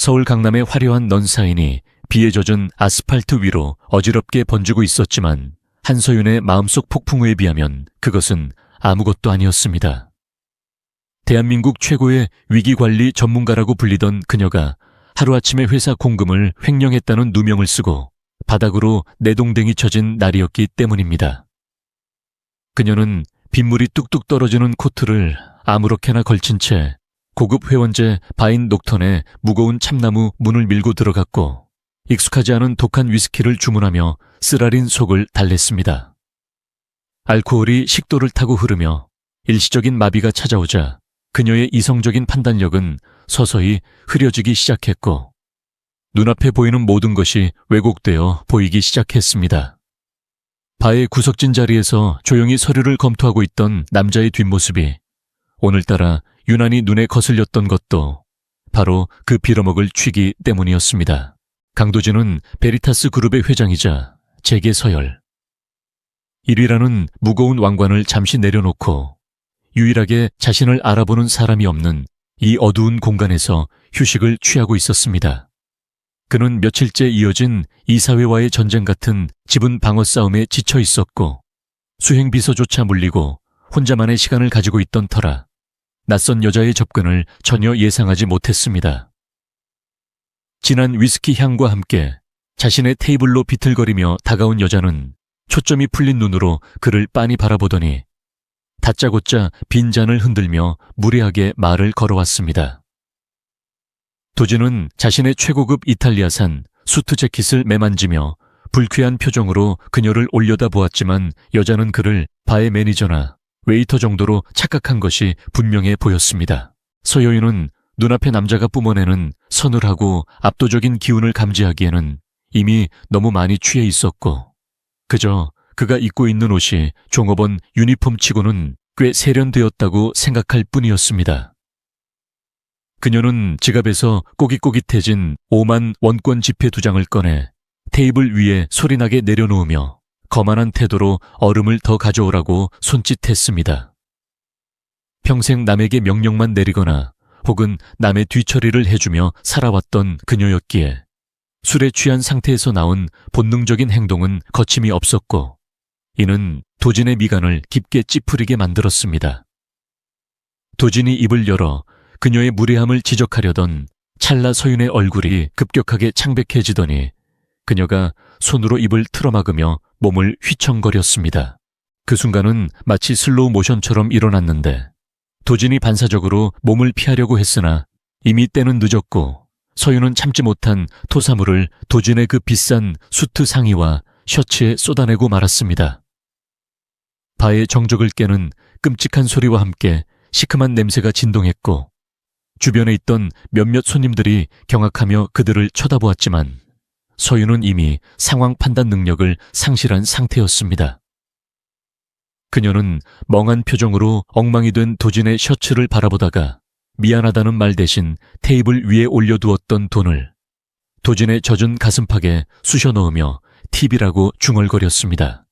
서울 강남의 화려한 넌사인이 비에 젖은 아스팔트 위로 어지럽게 번지고 있었지만 한서윤의 마음속 폭풍우에 비하면 그것은 아무것도 아니었습니다. 대한민국 최고의 위기관리 전문가라고 불리던 그녀가 하루아침에 회사 공금을 횡령했다는 누명을 쓰고 바닥으로 내동댕이 쳐진 날이었기 때문입니다. 그녀는 빗물이 뚝뚝 떨어지는 코트를 아무렇게나 걸친 채 고급 회원제 바인 녹턴에 무거운 참나무 문을 밀고 들어갔고 익숙하지 않은 독한 위스키를 주문하며 쓰라린 속을 달랬습니다. 알코올이 식도를 타고 흐르며 일시적인 마비가 찾아오자 그녀의 이성적인 판단력은 서서히 흐려지기 시작했고 눈앞에 보이는 모든 것이 왜곡되어 보이기 시작했습니다. 바의 구석진 자리에서 조용히 서류를 검토하고 있던 남자의 뒷모습이 오늘따라 유난히 눈에 거슬렸던 것도 바로 그 빌어먹을 취기 때문이었습니다. 강도진은 베리타스 그룹의 회장이자 재계 서열. 1위라는 무거운 왕관을 잠시 내려놓고 유일하게 자신을 알아보는 사람이 없는 이 어두운 공간에서 휴식을 취하고 있었습니다. 그는 며칠째 이어진 이사회와의 전쟁 같은 지분 방어 싸움에 지쳐 있었고 수행비서조차 물리고 혼자만의 시간을 가지고 있던 터라 낯선 여자의 접근을 전혀 예상하지 못했습니다. 진한 위스키 향과 함께 자신의 테이블로 비틀거리며 다가온 여자는 초점이 풀린 눈으로 그를 빤히 바라보더니 다짜고짜 빈잔을 흔들며 무례하게 말을 걸어왔습니다. 도진은 자신의 최고급 이탈리아산 수트 재킷을 매만지며 불쾌한 표정으로 그녀를 올려다보았지만 여자는 그를 바의 매니저나 웨이터 정도로 착각한 것이 분명해 보였습니다. 서여인은 눈앞의 남자가 뿜어내는 서늘하고 압도적인 기운을 감지하기에는 이미 너무 많이 취해 있었고 그저 그가 입고 있는 옷이 종업원 유니폼치고는 꽤 세련되었다고 생각할 뿐이었습니다. 그녀는 지갑에서 꼬깃꼬깃해진 5만 원권 지폐 2장을 꺼내 테이블 위에 소리나게 내려놓으며 거만한 태도로 얼음을 더 가져오라고 손짓했습니다. 평생 남에게 명령만 내리거나 혹은 남의 뒤처리를 해주며 살아왔던 그녀였기에 술에 취한 상태에서 나온 본능적인 행동은 거침이 없었고 이는 도진의 미간을 깊게 찌푸리게 만들었습니다. 도진이 입을 열어 그녀의 무례함을 지적하려던 찰나 서윤의 얼굴이 급격하게 창백해지더니 그녀가 손으로 입을 틀어막으며 몸을 휘청거렸습니다. 그 순간은 마치 슬로우 모션처럼 일어났는데 도진이 반사적으로 몸을 피하려고 했으나 이미 때는 늦었고 서윤은 참지 못한 토사물을 도진의 그 비싼 수트 상의와 셔츠에 쏟아내고 말았습니다. 바의 정적을 깨는 끔찍한 소리와 함께 시큼한 냄새가 진동했고 주변에 있던 몇몇 손님들이 경악하며 그들을 쳐다보았지만 서윤은 이미 상황 판단 능력을 상실한 상태였습니다. 그녀는 멍한 표정으로 엉망이 된 도진의 셔츠를 바라보다가 미안하다는 말 대신 테이블 위에 올려두었던 돈을 도진의 젖은 가슴팍에 쑤셔 넣으며 팁이라고 중얼거렸습니다.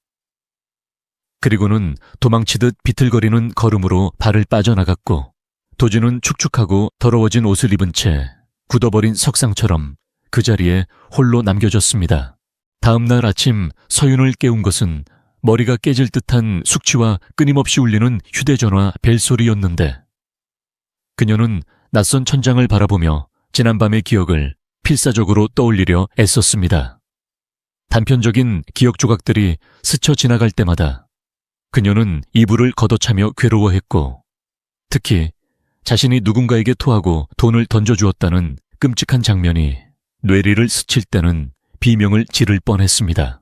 그리고는 도망치듯 비틀거리는 걸음으로 발을 빠져나갔고 도진은 축축하고 더러워진 옷을 입은 채 굳어버린 석상처럼 그 자리에 홀로 남겨졌습니다. 다음 날 아침 서윤을 깨운 것은 머리가 깨질 듯한 숙취와 끊임없이 울리는 휴대전화 벨소리였는데 그녀는 낯선 천장을 바라보며 지난밤의 기억을 필사적으로 떠올리려 애썼습니다. 단편적인 기억 조각들이 스쳐 지나갈 때마다 그녀는 이불을 걷어차며 괴로워했고 특히 자신이 누군가에게 토하고 돈을 던져주었다는 끔찍한 장면이 뇌리를 스칠 때는 비명을 지를 뻔했습니다.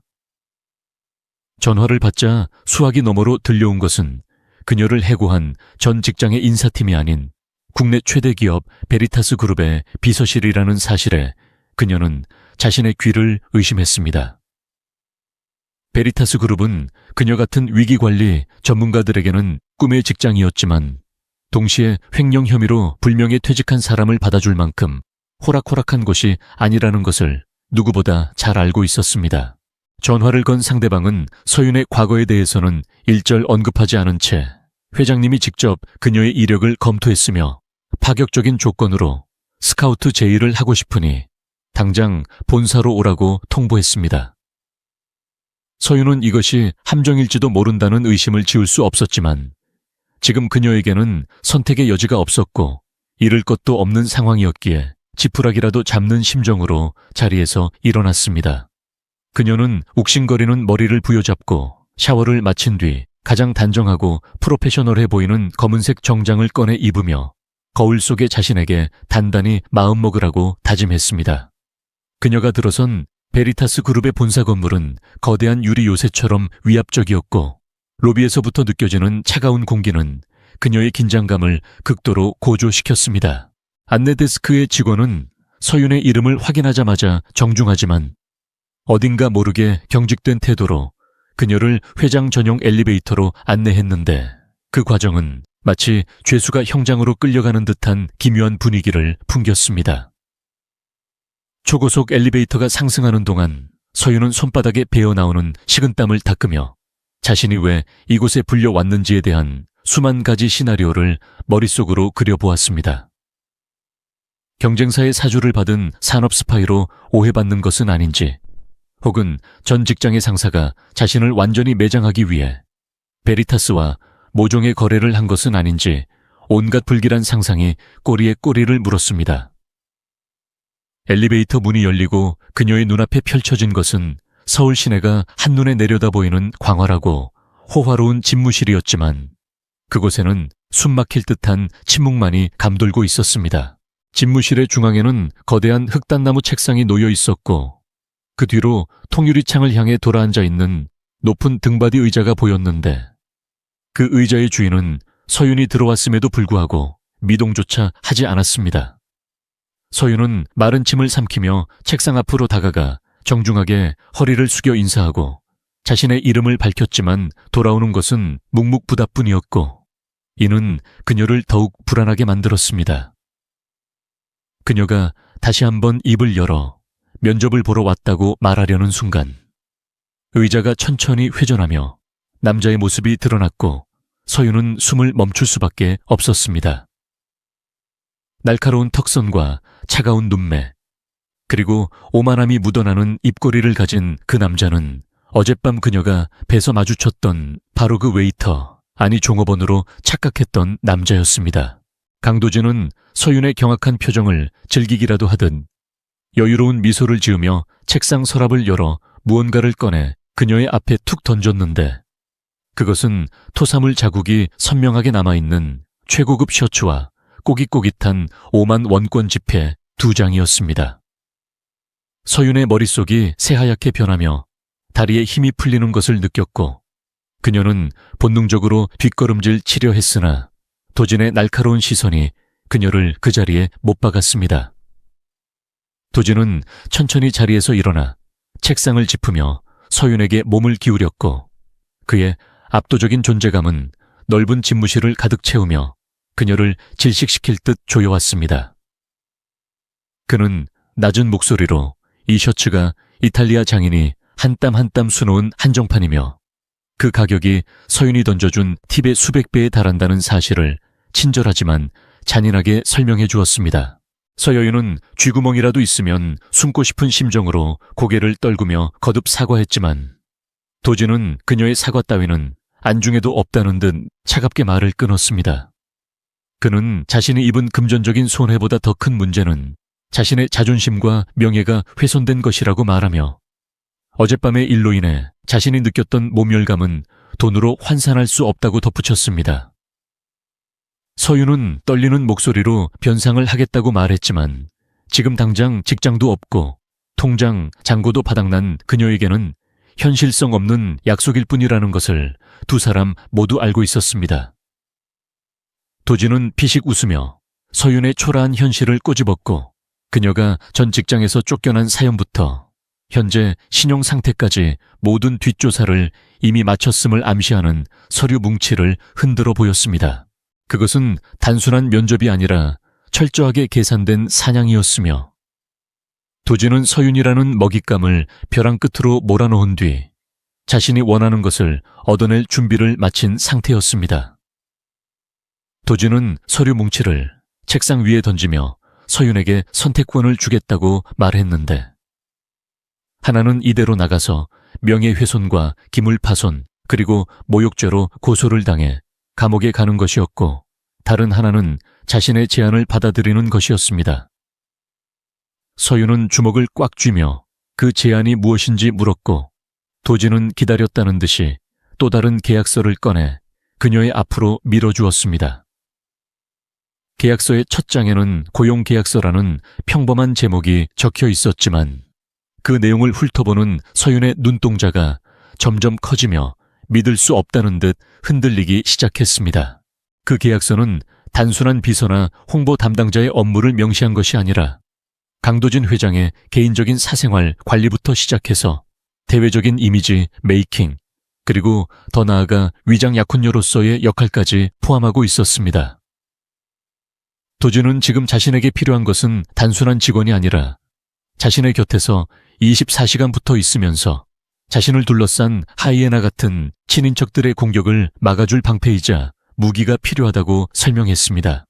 전화를 받자 수화기 너머로 들려온 것은 그녀를 해고한 전 직장의 인사팀이 아닌 국내 최대 기업 베리타스 그룹의 비서실이라는 사실에 그녀는 자신의 귀를 의심했습니다. 베리타스 그룹은 그녀 같은 위기관리 전문가들에게는 꿈의 직장이었지만 동시에 횡령 혐의로 불명예 퇴직한 사람을 받아줄 만큼 호락호락한 것이 아니라는 것을 누구보다 잘 알고 있었습니다. 전화를 건 상대방은 서윤의 과거에 대해서는 일절 언급하지 않은 채 회장님이 직접 그녀의 이력을 검토했으며 파격적인 조건으로 스카우트 제의를 하고 싶으니 당장 본사로 오라고 통보했습니다. 서윤은 이것이 함정일지도 모른다는 의심을 지울 수 없었지만 지금 그녀에게는 선택의 여지가 없었고 잃을 것도 없는 상황이었기에 지푸라기라도 잡는 심정으로 자리에서 일어났습니다. 그녀는 욱신거리는 머리를 부여잡고 샤워를 마친 뒤 가장 단정하고 프로페셔널해 보이는 검은색 정장을 꺼내 입으며 거울 속의 자신에게 단단히 마음먹으라고 다짐했습니다. 그녀가 들어선 베리타스 그룹의 본사 건물은 거대한 유리 요새처럼 위압적이었고 로비에서부터 느껴지는 차가운 공기는 그녀의 긴장감을 극도로 고조시켰습니다. 안내 데스크의 직원은 서윤의 이름을 확인하자마자 정중하지만 어딘가 모르게 경직된 태도로 그녀를 회장 전용 엘리베이터로 안내했는데 그 과정은 마치 죄수가 형장으로 끌려가는 듯한 기묘한 분위기를 풍겼습니다. 초고속 엘리베이터가 상승하는 동안 서윤은 손바닥에 배어나오는 식은땀을 닦으며 자신이 왜 이곳에 불려왔는지에 대한 수만 가지 시나리오를 머릿속으로 그려보았습니다. 경쟁사의 사주를 받은 산업 스파이로 오해받는 것은 아닌지, 혹은 전 직장의 상사가 자신을 완전히 매장하기 위해 베리타스와 모종의 거래를 한 것은 아닌지 온갖 불길한 상상이 꼬리에 꼬리를 물었습니다. 엘리베이터 문이 열리고 그녀의 눈앞에 펼쳐진 것은 서울 시내가 한눈에 내려다 보이는 광활하고 호화로운 집무실이었지만 그곳에는 숨막힐 듯한 침묵만이 감돌고 있었습니다. 집무실의 중앙에는 거대한 흑단나무 책상이 놓여 있었고 그 뒤로 통유리창을 향해 돌아앉아 있는 높은 등받이 의자가 보였는데 그 의자의 주인은 서윤이 들어왔음에도 불구하고 미동조차 하지 않았습니다. 서윤은 마른 침을 삼키며 책상 앞으로 다가가 정중하게 허리를 숙여 인사하고 자신의 이름을 밝혔지만 돌아오는 것은 묵묵부답뿐이었고 이는 그녀를 더욱 불안하게 만들었습니다. 그녀가 다시 한번 입을 열어 면접을 보러 왔다고 말하려는 순간 의자가 천천히 회전하며 남자의 모습이 드러났고 서윤은 숨을 멈출 수밖에 없었습니다. 날카로운 턱선과 차가운 눈매, 그리고 오만함이 묻어나는 입꼬리를 가진 그 남자는 어젯밤 그녀가 배서 마주쳤던 바로 그 웨이터, 아니 종업원으로 착각했던 남자였습니다. 강도진은 서윤의 경악한 표정을 즐기기라도 하듯 여유로운 미소를 지으며 책상 서랍을 열어 무언가를 꺼내 그녀의 앞에 툭 던졌는데 그것은 토사물 자국이 선명하게 남아있는 최고급 셔츠와 꼬깃꼬깃한 5만 원권 지폐 2장이었습니다. 서윤의 머릿속이 새하얗게 변하며 다리에 힘이 풀리는 것을 느꼈고 그녀는 본능적으로 뒷걸음질 치려 했으나 도진의 날카로운 시선이 그녀를 그 자리에 못 박았습니다. 도진은 천천히 자리에서 일어나 책상을 짚으며 서윤에게 몸을 기울였고 그의 압도적인 존재감은 넓은 집무실을 가득 채우며 그녀를 질식시킬 듯 조여왔습니다. 그는 낮은 목소리로 이 셔츠가 이탈리아 장인이 한 땀 한 땀 수놓은 한정판이며 그 가격이 서윤이 던져준 팁의 수백 배에 달한다는 사실을 친절하지만 잔인하게 설명해 주었습니다. 서여윤은 쥐구멍이라도 있으면 숨고 싶은 심정으로 고개를 떨구며 거듭 사과했지만 도진은 그녀의 사과 따위는 안중에도 없다는 듯 차갑게 말을 끊었습니다. 그는 자신이 입은 금전적인 손해보다 더 큰 문제는 자신의 자존심과 명예가 훼손된 것이라고 말하며 어젯밤의 일로 인해 자신이 느꼈던 모멸감은 돈으로 환산할 수 없다고 덧붙였습니다. 서윤은 떨리는 목소리로 변상을 하겠다고 말했지만 지금 당장 직장도 없고 통장, 잔고도 바닥난 그녀에게는 현실성 없는 약속일 뿐이라는 것을 두 사람 모두 알고 있었습니다. 도진은 피식 웃으며 서윤의 초라한 현실을 꼬집었고 그녀가 전 직장에서 쫓겨난 사연부터 현재 신용 상태까지 모든 뒷조사를 이미 마쳤음을 암시하는 서류 뭉치를 흔들어 보였습니다. 그것은 단순한 면접이 아니라 철저하게 계산된 사냥이었으며 도진은 서윤이라는 먹잇감을 벼랑 끝으로 몰아놓은 뒤 자신이 원하는 것을 얻어낼 준비를 마친 상태였습니다. 도진은 서류 뭉치를 책상 위에 던지며 서윤에게 선택권을 주겠다고 말했는데, 하나는 이대로 나가서 명예훼손과 기물파손 그리고 모욕죄로 고소를 당해 감옥에 가는 것이었고, 다른 하나는 자신의 제안을 받아들이는 것이었습니다. 서윤은 주먹을 꽉 쥐며 그 제안이 무엇인지 물었고, 도진은 기다렸다는 듯이 또 다른 계약서를 꺼내 그녀의 앞으로 밀어주었습니다. 계약서의 첫 장에는 고용계약서라는 평범한 제목이 적혀 있었지만, 그 내용을 훑어보는 서윤의 눈동자가 점점 커지며 믿을 수 없다는 듯 흔들리기 시작했습니다. 그 계약서는 단순한 비서나 홍보 담당자의 업무를 명시한 것이 아니라 강도진 회장의 개인적인 사생활 관리부터 시작해서 대외적인 이미지 메이킹, 그리고 더 나아가 위장 약혼녀로서의 역할까지 포함하고 있었습니다. 도진은 지금 자신에게 필요한 것은 단순한 직원이 아니라 자신의 곁에서 24시간 붙어 있으면서 자신을 둘러싼 하이에나 같은 친인척들의 공격을 막아줄 방패이자 무기가 필요하다고 설명했습니다.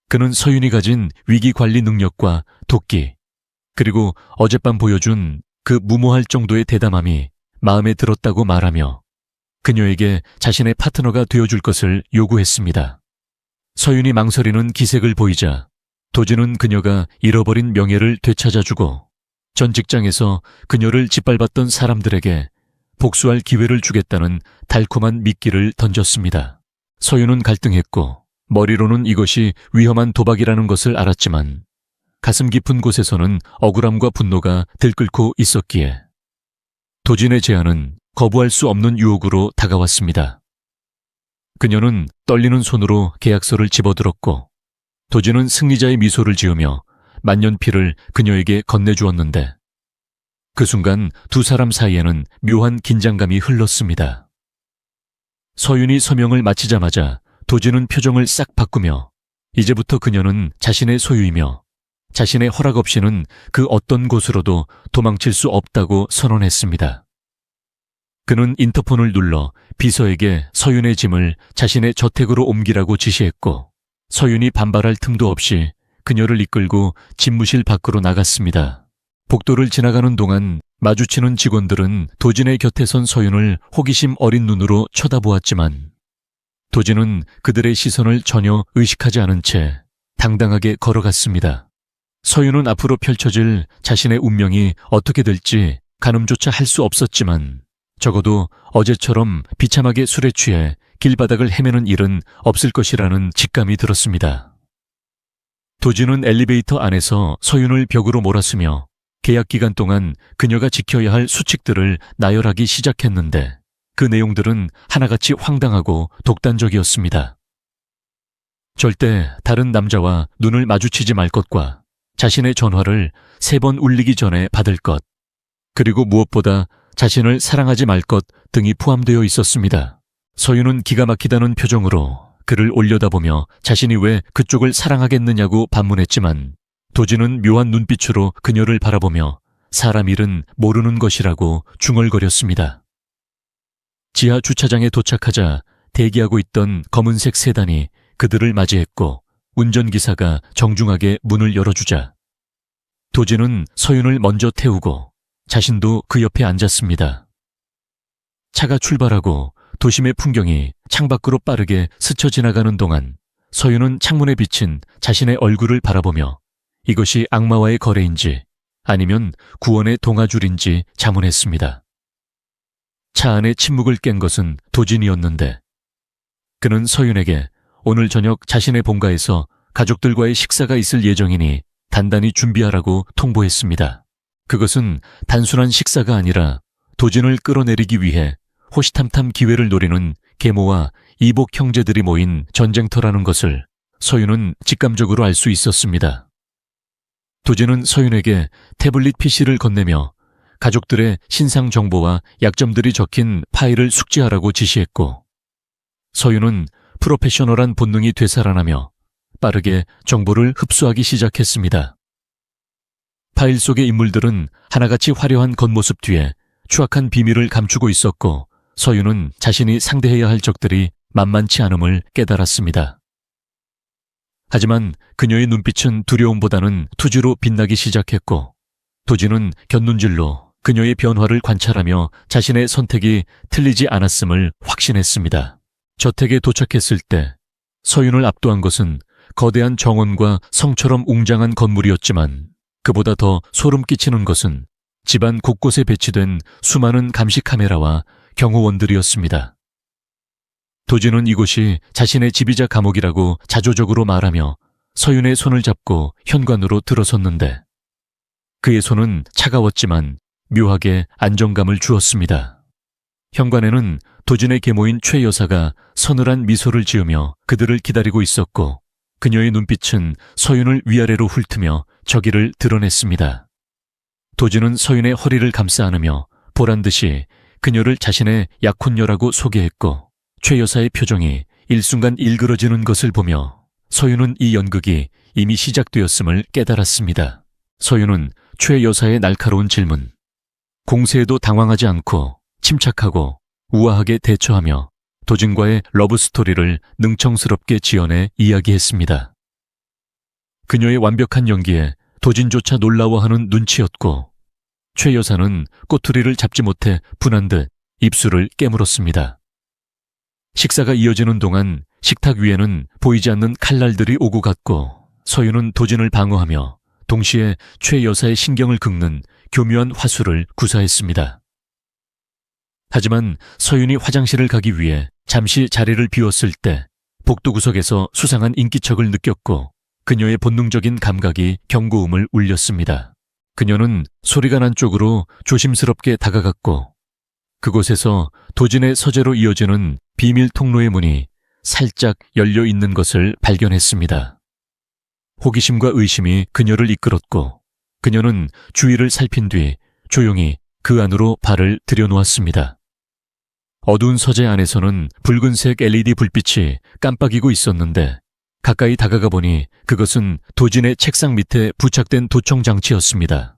그는 서윤이 가진 위기관리 능력과 도끼, 그리고 어젯밤 보여준 그 무모할 정도의 대담함이 마음에 들었다고 말하며 그녀에게 자신의 파트너가 되어줄 것을 요구했습니다. 서윤이 망설이는 기색을 보이자 도진은 그녀가 잃어버린 명예를 되찾아주고 전 직장에서 그녀를 짓밟았던 사람들에게 복수할 기회를 주겠다는 달콤한 미끼를 던졌습니다. 서윤은 갈등했고 머리로는 이것이 위험한 도박이라는 것을 알았지만 가슴 깊은 곳에서는 억울함과 분노가 들끓고 있었기에 도진의 제안은 거부할 수 없는 유혹으로 다가왔습니다. 그녀는 떨리는 손으로 계약서를 집어들었고 도진은 승리자의 미소를 지으며 만년필을 그녀에게 건네주었는데 그 순간 두 사람 사이에는 묘한 긴장감이 흘렀습니다. 서윤이 서명을 마치자마자 도진은 표정을 싹 바꾸며 이제부터 그녀는 자신의 소유이며 자신의 허락 없이는 그 어떤 곳으로도 도망칠 수 없다고 선언했습니다. 그는 인터폰을 눌러 비서에게 서윤의 짐을 자신의 저택으로 옮기라고 지시했고 서윤이 반발할 틈도 없이 그녀를 이끌고 집무실 밖으로 나갔습니다. 복도를 지나가는 동안 마주치는 직원들은 도진의 곁에 선 서윤을 호기심 어린 눈으로 쳐다보았지만 도진은 그들의 시선을 전혀 의식하지 않은 채 당당하게 걸어갔습니다. 서윤은 앞으로 펼쳐질 자신의 운명이 어떻게 될지 가늠조차 할 수 없었지만 적어도 어제처럼 비참하게 술에 취해 길바닥을 헤매는 일은 없을 것이라는 직감이 들었습니다. 도진은 엘리베이터 안에서 서윤을 벽으로 몰았으며 계약 기간 동안 그녀가 지켜야 할 수칙들을 나열하기 시작했는데 그 내용들은 하나같이 황당하고 독단적이었습니다. 절대 다른 남자와 눈을 마주치지 말 것과 자신의 전화를 3번 울리기 전에 받을 것, 그리고 무엇보다 자신을 사랑하지 말 것 등이 포함되어 있었습니다. 서윤은 기가 막히다는 표정으로 그를 올려다보며 자신이 왜 그쪽을 사랑하겠느냐고 반문했지만 도진은 묘한 눈빛으로 그녀를 바라보며 사람 일은 모르는 것이라고 중얼거렸습니다. 지하 주차장에 도착하자 대기하고 있던 검은색 세단이 그들을 맞이했고 운전기사가 정중하게 문을 열어주자 도진은 서윤을 먼저 태우고 자신도 그 옆에 앉았습니다. 차가 출발하고 도심의 풍경이 창밖으로 빠르게 스쳐 지나가는 동안 서윤은 창문에 비친 자신의 얼굴을 바라보며 이것이 악마와의 거래인지 아니면 구원의 동아줄인지 자문했습니다. 차 안의 침묵을 깬 것은 도진이었는데 그는 서윤에게 오늘 저녁 자신의 본가에서 가족들과의 식사가 있을 예정이니 단단히 준비하라고 통보했습니다. 그것은 단순한 식사가 아니라 도진을 끌어내리기 위해 호시탐탐 기회를 노리는 계모와 이복 형제들이 모인 전쟁터라는 것을 서윤은 직감적으로 알 수 있었습니다. 도진은 서윤에게 태블릿 PC를 건네며 가족들의 신상 정보와 약점들이 적힌 파일을 숙지하라고 지시했고 서윤은 프로페셔널한 본능이 되살아나며 빠르게 정보를 흡수하기 시작했습니다. 파일 속의 인물들은 하나같이 화려한 겉모습 뒤에 추악한 비밀을 감추고 있었고 서윤은 자신이 상대해야 할 적들이 만만치 않음을 깨달았습니다. 하지만 그녀의 눈빛은 두려움보다는 투지로 빛나기 시작했고 도진은 곁눈질로 그녀의 변화를 관찰하며 자신의 선택이 틀리지 않았음을 확신했습니다. 저택에 도착했을 때 서윤을 압도한 것은 거대한 정원과 성처럼 웅장한 건물이었지만 그보다 더 소름 끼치는 것은 집안 곳곳에 배치된 수많은 감시 카메라와 경호원들이었습니다. 도진은 이곳이 자신의 집이자 감옥이라고 자조적으로 말하며 서윤의 손을 잡고 현관으로 들어섰는데 그의 손은 차가웠지만 묘하게 안정감을 주었습니다. 현관에는 도진의 계모인 최 여사가 서늘한 미소를 지으며 그들을 기다리고 있었고 그녀의 눈빛은 서윤을 위아래로 훑으며 저기를 드러냈습니다. 도진은 서윤의 허리를 감싸 안으며 보란듯이 그녀를 자신의 약혼녀라고 소개했고 최 여사의 표정이 일순간 일그러지는 것을 보며 서윤은 이 연극이 이미 시작되었음을 깨달았습니다. 서윤은 최 여사의 날카로운 질문, 공세에도 당황하지 않고 침착하고 우아하게 대처하며 도진과의 러브스토리를 능청스럽게 지어내 이야기했습니다. 그녀의 완벽한 연기에 도진조차 놀라워하는 눈치였고 최 여사는 꼬투리를 잡지 못해 분한 듯 입술을 깨물었습니다. 식사가 이어지는 동안 식탁 위에는 보이지 않는 칼날들이 오고 갔고 서윤은 도진을 방어하며 동시에 최 여사의 신경을 긁는 교묘한 화술을 구사했습니다. 하지만 서윤이 화장실을 가기 위해 잠시 자리를 비웠을 때 복도 구석에서 수상한 인기척을 느꼈고 그녀의 본능적인 감각이 경고음을 울렸습니다. 그녀는 소리가 난 쪽으로 조심스럽게 다가갔고 그곳에서 도진의 서재로 이어지는 비밀 통로의 문이 살짝 열려 있는 것을 발견했습니다. 호기심과 의심이 그녀를 이끌었고 그녀는 주위를 살핀 뒤 조용히 그 안으로 발을 들여놓았습니다. 어두운 서재 안에서는 붉은색 LED 불빛이 깜빡이고 있었는데 가까이 다가가 보니 그것은 도진의 책상 밑에 부착된 도청 장치였습니다.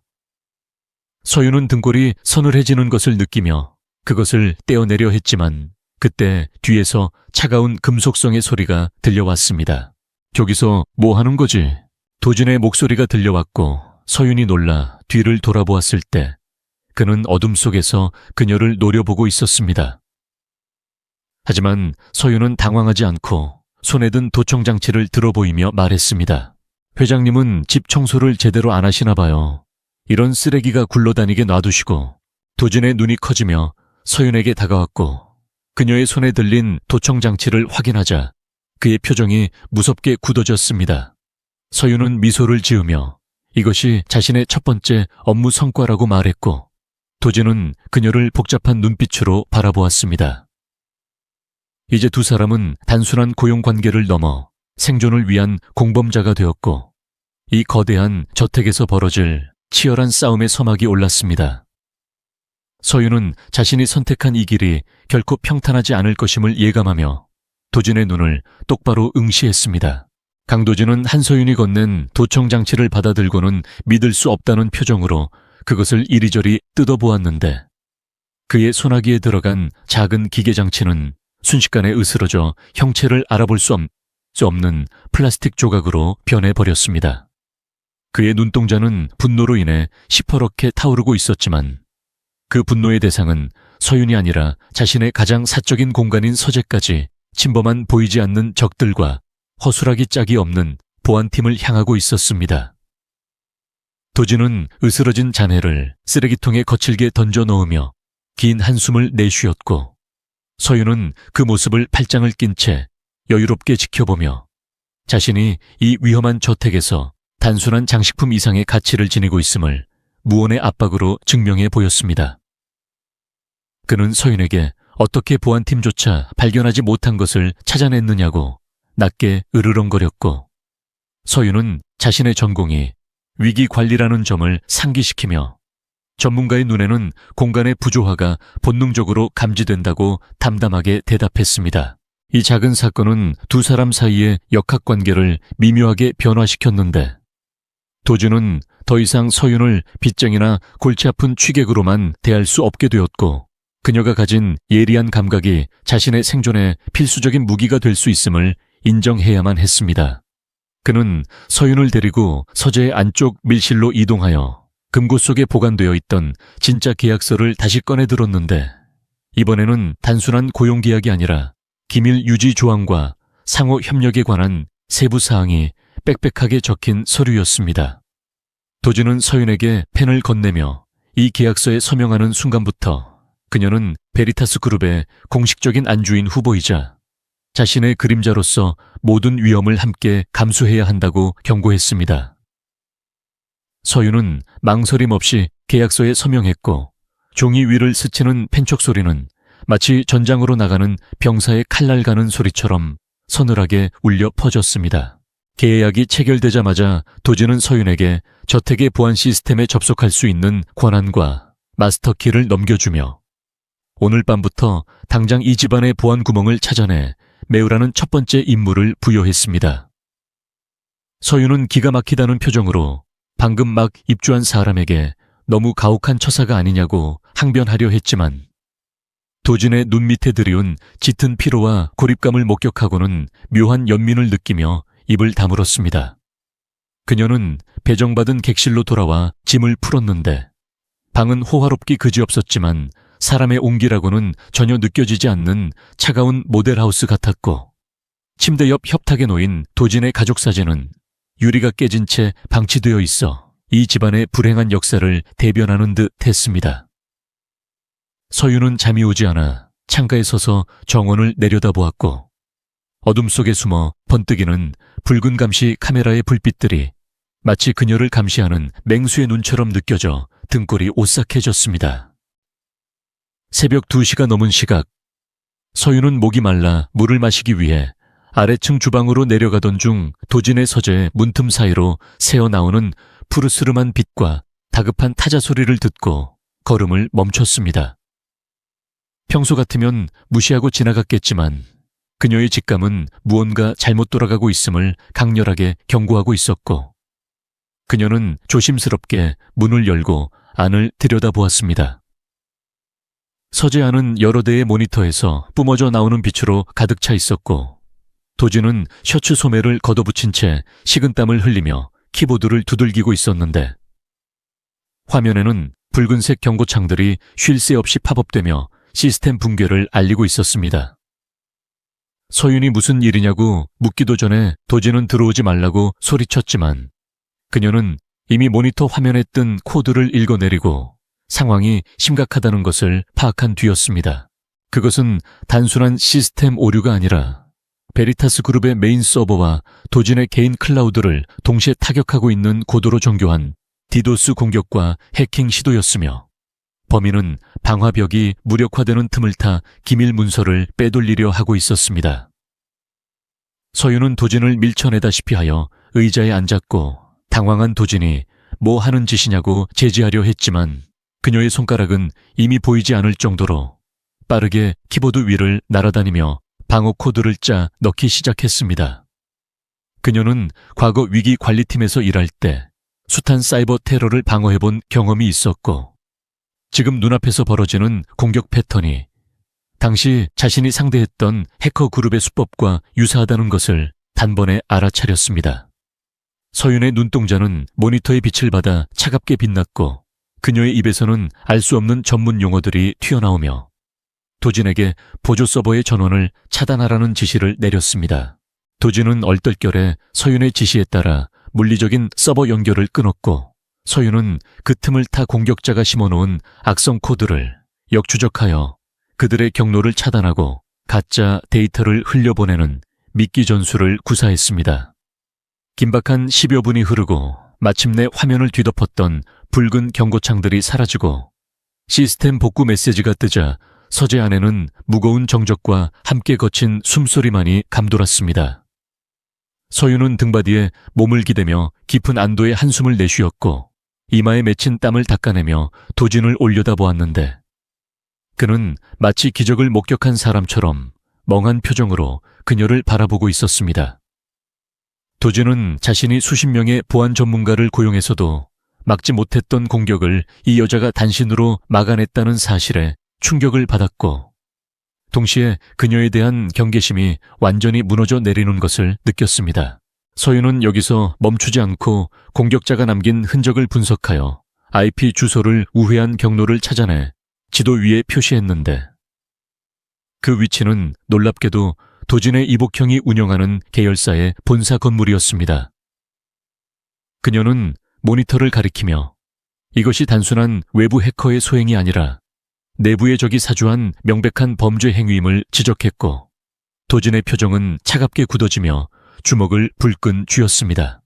서윤은 등골이 서늘해지는 것을 느끼며 그것을 떼어내려 했지만 그때 뒤에서 차가운 금속성의 소리가 들려왔습니다. 저기서 뭐 하는 거지? 도진의 목소리가 들려왔고 서윤이 놀라 뒤를 돌아보았을 때 그는 어둠 속에서 그녀를 노려보고 있었습니다. 하지만 서윤은 당황하지 않고 손에 든 도청 장치를 들어보이며 말했습니다. 회장님은 집 청소를 제대로 안 하시나 봐요. 이런 쓰레기가 굴러다니게 놔두시고. 도진의 눈이 커지며 서윤에게 다가왔고 그녀의 손에 들린 도청 장치를 확인하자 그의 표정이 무섭게 굳어졌습니다. 서윤은 미소를 지으며 이것이 자신의 첫 번째 업무 성과라고 말했고 도진은 그녀를 복잡한 눈빛으로 바라보았습니다. 이제 두 사람은 단순한 고용관계를 넘어 생존을 위한 공범자가 되었고 이 거대한 저택에서 벌어질 치열한 싸움의 서막이 올랐습니다. 서윤은 자신이 선택한 이 길이 결코 평탄하지 않을 것임을 예감하며 도진의 눈을 똑바로 응시했습니다. 강도진은 한서윤이 건넨 도청 장치를 받아들고는 믿을 수 없다는 표정으로 그것을 이리저리 뜯어보았는데 그의 소나기에 들어간 작은 기계 장치는 순식간에 으스러져 형체를 알아볼 수 없는 플라스틱 조각으로 변해버렸습니다. 그의 눈동자는 분노로 인해 시퍼렇게 타오르고 있었지만 그 분노의 대상은 서윤이 아니라 자신의 가장 사적인 공간인 서재까지 침범한 보이지 않는 적들과 허술하기 짝이 없는 보안팀을 향하고 있었습니다. 도진은 으스러진 잔해를 쓰레기통에 거칠게 던져 넣으며 긴 한숨을 내쉬었고 서윤은 그 모습을 팔짱을 낀 채 여유롭게 지켜보며 자신이 이 위험한 저택에서 단순한 장식품 이상의 가치를 지니고 있음을 무언의 압박으로 증명해 보였습니다. 그는 서윤에게 어떻게 보안팀조차 발견하지 못한 것을 찾아냈느냐고 낮게 으르렁거렸고 서윤은 자신의 전공이 위기관리라는 점을 상기시키며 전문가의 눈에는 공간의 부조화가 본능적으로 감지된다고 담담하게 대답했습니다. 이 작은 사건은 두 사람 사이의 역학관계를 미묘하게 변화시켰는데 도준은 더 이상 서윤을 빚쟁이나 골치 아픈 취객으로만 대할 수 없게 되었고 그녀가 가진 예리한 감각이 자신의 생존에 필수적인 무기가 될 수 있음을 인정해야만 했습니다. 그는 서윤을 데리고 서재의 안쪽 밀실로 이동하여 금고 속에 보관되어 있던 진짜 계약서를 다시 꺼내 들었는데 이번에는 단순한 고용계약이 아니라 기밀 유지 조항과 상호 협력에 관한 세부 사항이 빽빽하게 적힌 서류였습니다. 도지는 서윤에게 펜을 건네며 이 계약서에 서명하는 순간부터 그녀는 베리타스 그룹의 공식적인 안주인 후보이자 자신의 그림자로서 모든 위험을 함께 감수해야 한다고 경고했습니다. 서윤은 망설임 없이 계약서에 서명했고 종이 위를 스치는 펜촉 소리는 마치 전장으로 나가는 병사의 칼날 가는 소리처럼 서늘하게 울려 퍼졌습니다. 계약이 체결되자마자 도지는 서윤에게 저택의 보안 시스템에 접속할 수 있는 권한과 마스터키를 넘겨주며 오늘 밤부터 당장 이 집안의 보안 구멍을 찾아내 메우라는 첫 번째 임무를 부여했습니다. 서윤은 기가 막히다는 표정으로 방금 막 입주한 사람에게 너무 가혹한 처사가 아니냐고 항변하려 했지만 도진의 눈 밑에 들이운 짙은 피로와 고립감을 목격하고는 묘한 연민을 느끼며 입을 다물었습니다. 그녀는 배정받은 객실로 돌아와 짐을 풀었는데 방은 호화롭기 그지없었지만 사람의 온기라고는 전혀 느껴지지 않는 차가운 모델하우스 같았고 침대 옆 협탁에 놓인 도진의 가족 사진은 유리가 깨진 채 방치되어 있어 이 집안의 불행한 역사를 대변하는 듯 했습니다. 서윤은 잠이 오지 않아 창가에 서서 정원을 내려다보았고 어둠 속에 숨어 번뜩이는 붉은 감시 카메라의 불빛들이 마치 그녀를 감시하는 맹수의 눈처럼 느껴져 등골이 오싹해졌습니다. 새벽 2시가 넘은 시각, 서윤은 목이 말라 물을 마시기 위해 아래층 주방으로 내려가던 중 도진의 서재 문틈 사이로 새어나오는 푸르스름한 빛과 다급한 타자 소리를 듣고 걸음을 멈췄습니다. 평소 같으면 무시하고 지나갔겠지만 그녀의 직감은 무언가 잘못 돌아가고 있음을 강렬하게 경고하고 있었고 그녀는 조심스럽게 문을 열고 안을 들여다보았습니다. 서재 안은 여러 대의 모니터에서 뿜어져 나오는 빛으로 가득 차 있었고 도진은 셔츠 소매를 걷어붙인 채 식은땀을 흘리며 키보드를 두들기고 있었는데 화면에는 붉은색 경고창들이 쉴 새 없이 팝업되며 시스템 붕괴를 알리고 있었습니다. 서윤이 무슨 일이냐고 묻기도 전에 도진은 들어오지 말라고 소리쳤지만 그녀는 이미 모니터 화면에 뜬 코드를 읽어내리고 상황이 심각하다는 것을 파악한 뒤였습니다. 그것은 단순한 시스템 오류가 아니라 베리타스 그룹의 메인 서버와 도진의 개인 클라우드를 동시에 타격하고 있는 고도로 정교한 디도스 공격과 해킹 시도였으며 범인은 방화벽이 무력화되는 틈을 타 기밀 문서를 빼돌리려 하고 있었습니다. 서윤은 도진을 밀쳐내다시피 하여 의자에 앉았고 당황한 도진이 뭐 하는 짓이냐고 제지하려 했지만 그녀의 손가락은 이미 보이지 않을 정도로 빠르게 키보드 위를 날아다니며 방어 코드를 짜 넣기 시작했습니다. 그녀는 과거 위기 관리팀에서 일할 때 숱한 사이버 테러를 방어해본 경험이 있었고 지금 눈앞에서 벌어지는 공격 패턴이 당시 자신이 상대했던 해커 그룹의 수법과 유사하다는 것을 단번에 알아차렸습니다. 서윤의 눈동자는 모니터의 빛을 받아 차갑게 빛났고 그녀의 입에서는 알 수 없는 전문 용어들이 튀어나오며 도진에게 보조 서버의 전원을 차단하라는 지시를 내렸습니다. 도진은 얼떨결에 서윤의 지시에 따라 물리적인 서버 연결을 끊었고 서윤은 그 틈을 타 공격자가 심어놓은 악성 코드를 역추적하여 그들의 경로를 차단하고 가짜 데이터를 흘려보내는 미끼 전술을 구사했습니다. 긴박한 10여 분이 흐르고 마침내 화면을 뒤덮었던 붉은 경고창들이 사라지고 시스템 복구 메시지가 뜨자 서재 안에는 무거운 정적과 함께 거친 숨소리만이 감돌았습니다. 서윤은 등받이에 몸을 기대며 깊은 안도의 한숨을 내쉬었고 이마에 맺힌 땀을 닦아내며 도진을 올려다보았는데 그는 마치 기적을 목격한 사람처럼 멍한 표정으로 그녀를 바라보고 있었습니다. 도진은 자신이 수십 명의 보안 전문가를 고용해서도 막지 못했던 공격을 이 여자가 단신으로 막아냈다는 사실에 충격을 받았고 동시에 그녀에 대한 경계심이 완전히 무너져 내리는 것을 느꼈습니다. 서윤은 여기서 멈추지 않고 공격자가 남긴 흔적을 분석하여 IP 주소를 우회한 경로를 찾아내 지도 위에 표시했는데 그 위치는 놀랍게도 도진의 이복형이 운영하는 계열사의 본사 건물이었습니다. 그녀는 모니터를 가리키며 이것이 단순한 외부 해커의 소행이 아니라 내부의 적이 사주한 명백한 범죄 행위임을 지적했고 도진의 표정은 차갑게 굳어지며 주먹을 불끈 쥐었습니다.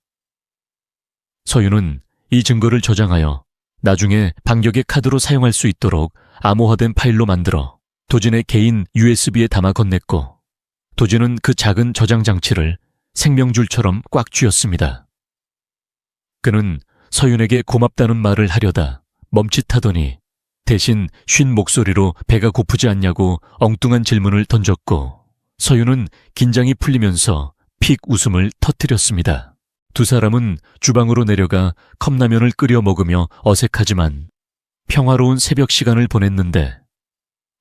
서윤은 이 증거를 저장하여 나중에 반격의 카드로 사용할 수 있도록 암호화된 파일로 만들어 도진의 개인 USB에 담아 건넸고 도진은 그 작은 저장 장치를 생명줄처럼 꽉 쥐었습니다. 그는 서윤에게 고맙다는 말을 하려다 멈칫하더니 대신 쉰 목소리로 배가 고프지 않냐고 엉뚱한 질문을 던졌고 서윤은 긴장이 풀리면서 픽 웃음을 터뜨렸습니다. 두 사람은 주방으로 내려가 컵라면을 끓여 먹으며 어색하지만 평화로운 새벽 시간을 보냈는데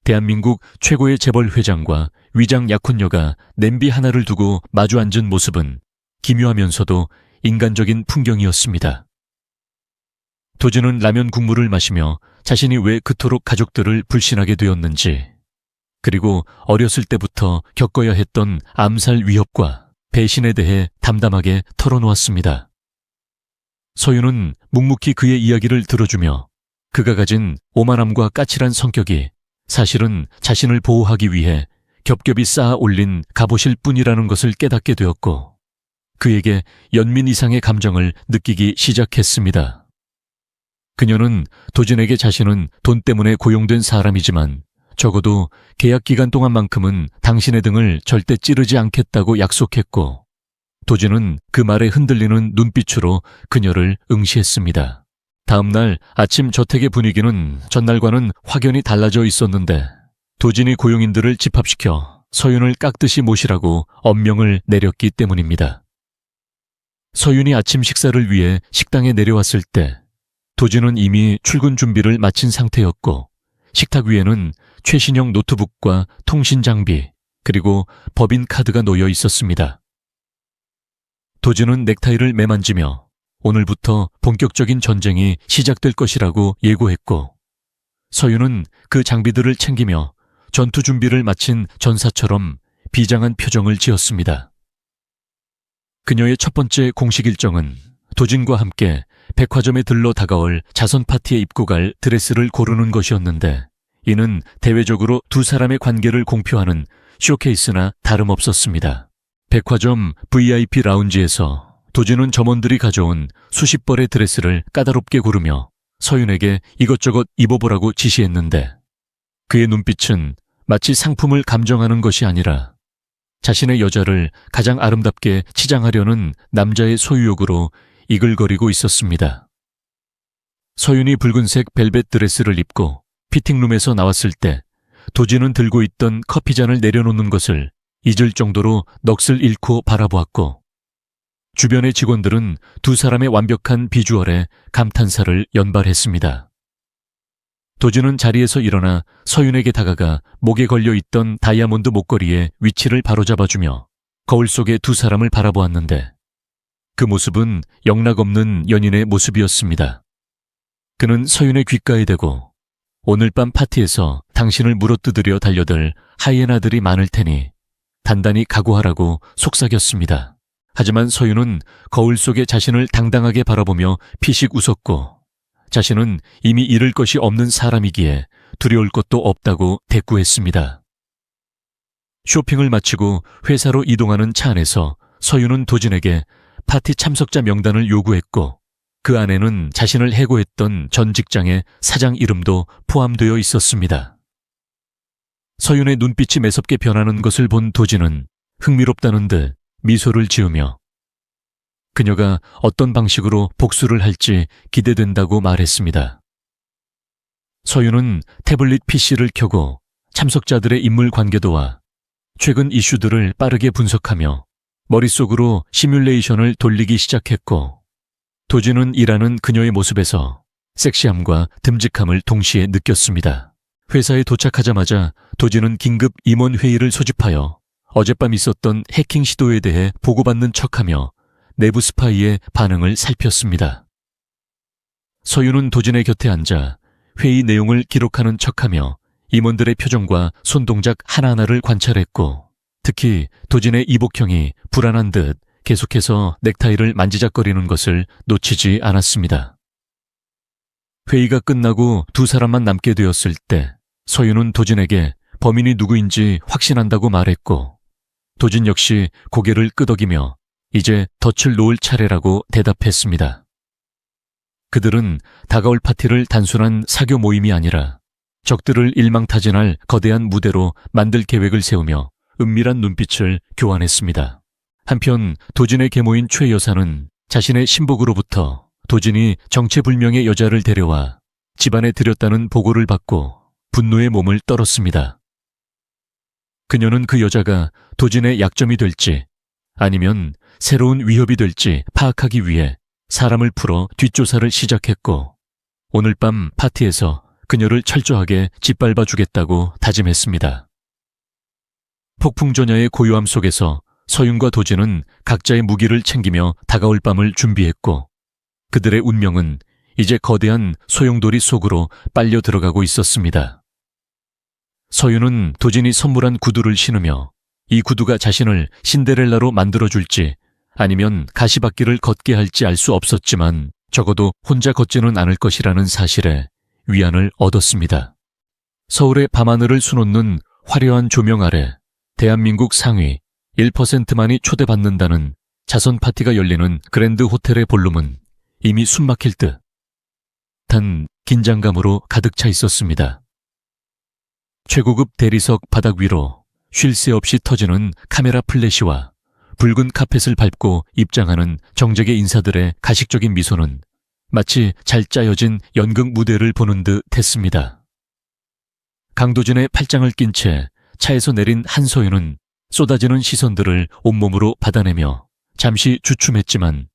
대한민국 최고의 재벌 회장과 위장 약혼녀가 냄비 하나를 두고 마주 앉은 모습은 기묘하면서도 인간적인 풍경이었습니다. 도진은 라면 국물을 마시며 자신이 왜 그토록 가족들을 불신하게 되었는지 그리고 어렸을 때부터 겪어야 했던 암살 위협과 배신에 대해 담담하게 털어놓았습니다. 서윤은 묵묵히 그의 이야기를 들어주며 그가 가진 오만함과 까칠한 성격이 사실은 자신을 보호하기 위해 겹겹이 쌓아 올린 갑옷일 뿐이라는 것을 깨닫게 되었고 그에게 연민 이상의 감정을 느끼기 시작했습니다. 그녀는 도진에게 자신은 돈 때문에 고용된 사람이지만 적어도 계약 기간 동안만큼은 당신의 등을 절대 찌르지 않겠다고 약속했고 도진은 그 말에 흔들리는 눈빛으로 그녀를 응시했습니다. 다음 날 아침 저택의 분위기는 전날과는 확연히 달라져 있었는데 도진이 고용인들을 집합시켜 서윤을 깍듯이 모시라고 엄명을 내렸기 때문입니다. 서윤이 아침 식사를 위해 식당에 내려왔을 때 도진은 이미 출근 준비를 마친 상태였고 식탁 위에는 최신형 노트북과 통신 장비 그리고 법인 카드가 놓여 있었습니다. 도진은 넥타이를 매만지며 오늘부터 본격적인 전쟁이 시작될 것이라고 예고했고 서윤은 그 장비들을 챙기며 전투 준비를 마친 전사처럼 비장한 표정을 지었습니다. 그녀의 첫 번째 공식 일정은 도진과 함께 백화점에 들러 다가올 자선 파티에 입고 갈 드레스를 고르는 것이었는데 이는 대외적으로 두 사람의 관계를 공표하는 쇼케이스나 다름없었습니다. 백화점 VIP 라운지에서 도진은 점원들이 가져온 수십 벌의 드레스를 까다롭게 고르며 서윤에게 이것저것 입어보라고 지시했는데 그의 눈빛은 마치 상품을 감정하는 것이 아니라 자신의 여자를 가장 아름답게 치장하려는 남자의 소유욕으로 이글거리고 있었습니다. 서윤이 붉은색 벨벳 드레스를 입고 피팅룸에서 나왔을 때 도진은 들고 있던 커피잔을 내려놓는 것을 잊을 정도로 넋을 잃고 바라보았고 주변의 직원들은 두 사람의 완벽한 비주얼에 감탄사를 연발했습니다. 도진은 자리에서 일어나 서윤에게 다가가 목에 걸려있던 다이아몬드 목걸이의 위치를 바로잡아주며 거울 속의 두 사람을 바라보았는데 그 모습은 영락없는 연인의 모습이었습니다. 그는 서윤의 귓가에 대고 오늘 밤 파티에서 당신을 물어뜯으려 달려들 하이에나들이 많을 테니 단단히 각오하라고 속삭였습니다. 하지만 서윤은 거울 속에 자신을 당당하게 바라보며 피식 웃었고 자신은 이미 잃을 것이 없는 사람이기에 두려울 것도 없다고 대꾸했습니다. 쇼핑을 마치고 회사로 이동하는 차 안에서 서윤은 도진에게 파티 참석자 명단을 요구했고 그 안에는 자신을 해고했던 전 직장의 사장 이름도 포함되어 있었습니다. 서윤의 눈빛이 매섭게 변하는 것을 본 도진은 흥미롭다는 듯 미소를 지으며 그녀가 어떤 방식으로 복수를 할지 기대된다고 말했습니다. 서윤은 태블릿 PC를 켜고 참석자들의 인물 관계도와 최근 이슈들을 빠르게 분석하며 머릿속으로 시뮬레이션을 돌리기 시작했고 도진은 일하는 그녀의 모습에서 섹시함과 듬직함을 동시에 느꼈습니다. 회사에 도착하자마자 도진은 긴급 임원 회의를 소집하여 어젯밤 있었던 해킹 시도에 대해 보고받는 척하며 내부 스파이의 반응을 살폈습니다. 서윤은 도진의 곁에 앉아 회의 내용을 기록하는 척하며 임원들의 표정과 손동작 하나하나를 관찰했고, 특히 도진의 이복형이 불안한 듯 계속해서 넥타이를 만지작거리는 것을 놓치지 않았습니다. 회의가 끝나고 두 사람만 남게 되었을 때 서윤은 도진에게 범인이 누구인지 확신한다고 말했고, 도진 역시 고개를 끄덕이며 이제 덫을 놓을 차례라고 대답했습니다. 그들은 다가올 파티를 단순한 사교 모임이 아니라 적들을 일망타진할 거대한 무대로 만들 계획을 세우며 은밀한 눈빛을 교환했습니다. 한편 도진의 계모인 최 여사는 자신의 신복으로부터 도진이 정체불명의 여자를 데려와 집안에 들였다는 보고를 받고 분노의 몸을 떨었습니다. 그녀는 그 여자가 도진의 약점이 될지 아니면 새로운 위협이 될지 파악하기 위해 사람을 풀어 뒷조사를 시작했고, 오늘 밤 파티에서 그녀를 철저하게 짓밟아 주겠다고 다짐했습니다. 폭풍전야의 고요함 속에서 서윤과 도진은 각자의 무기를 챙기며 다가올 밤을 준비했고, 그들의 운명은 이제 거대한 소용돌이 속으로 빨려 들어가고 있었습니다. 서윤은 도진이 선물한 구두를 신으며 이 구두가 자신을 신데렐라로 만들어줄지 아니면 가시밭길을 걷게 할지 알 수 없었지만 적어도 혼자 걷지는 않을 것이라는 사실에 위안을 얻었습니다. 서울의 밤하늘을 수놓는 화려한 조명 아래 대한민국 상위 1%만이 초대받는다는 자선 파티가 열리는 그랜드 호텔의 볼룸은 이미 숨막힐 듯한 긴장감으로 가득 차 있었습니다. 최고급 대리석 바닥 위로 쉴 새 없이 터지는 카메라 플래시와 붉은 카펫을 밟고 입장하는 정적의 인사들의 가식적인 미소는 마치 잘 짜여진 연극 무대를 보는 듯 했습니다. 강도진의 팔짱을 낀 채 차에서 내린 한서윤은 쏟아지는 시선들을 온몸으로 받아내며 잠시 주춤했지만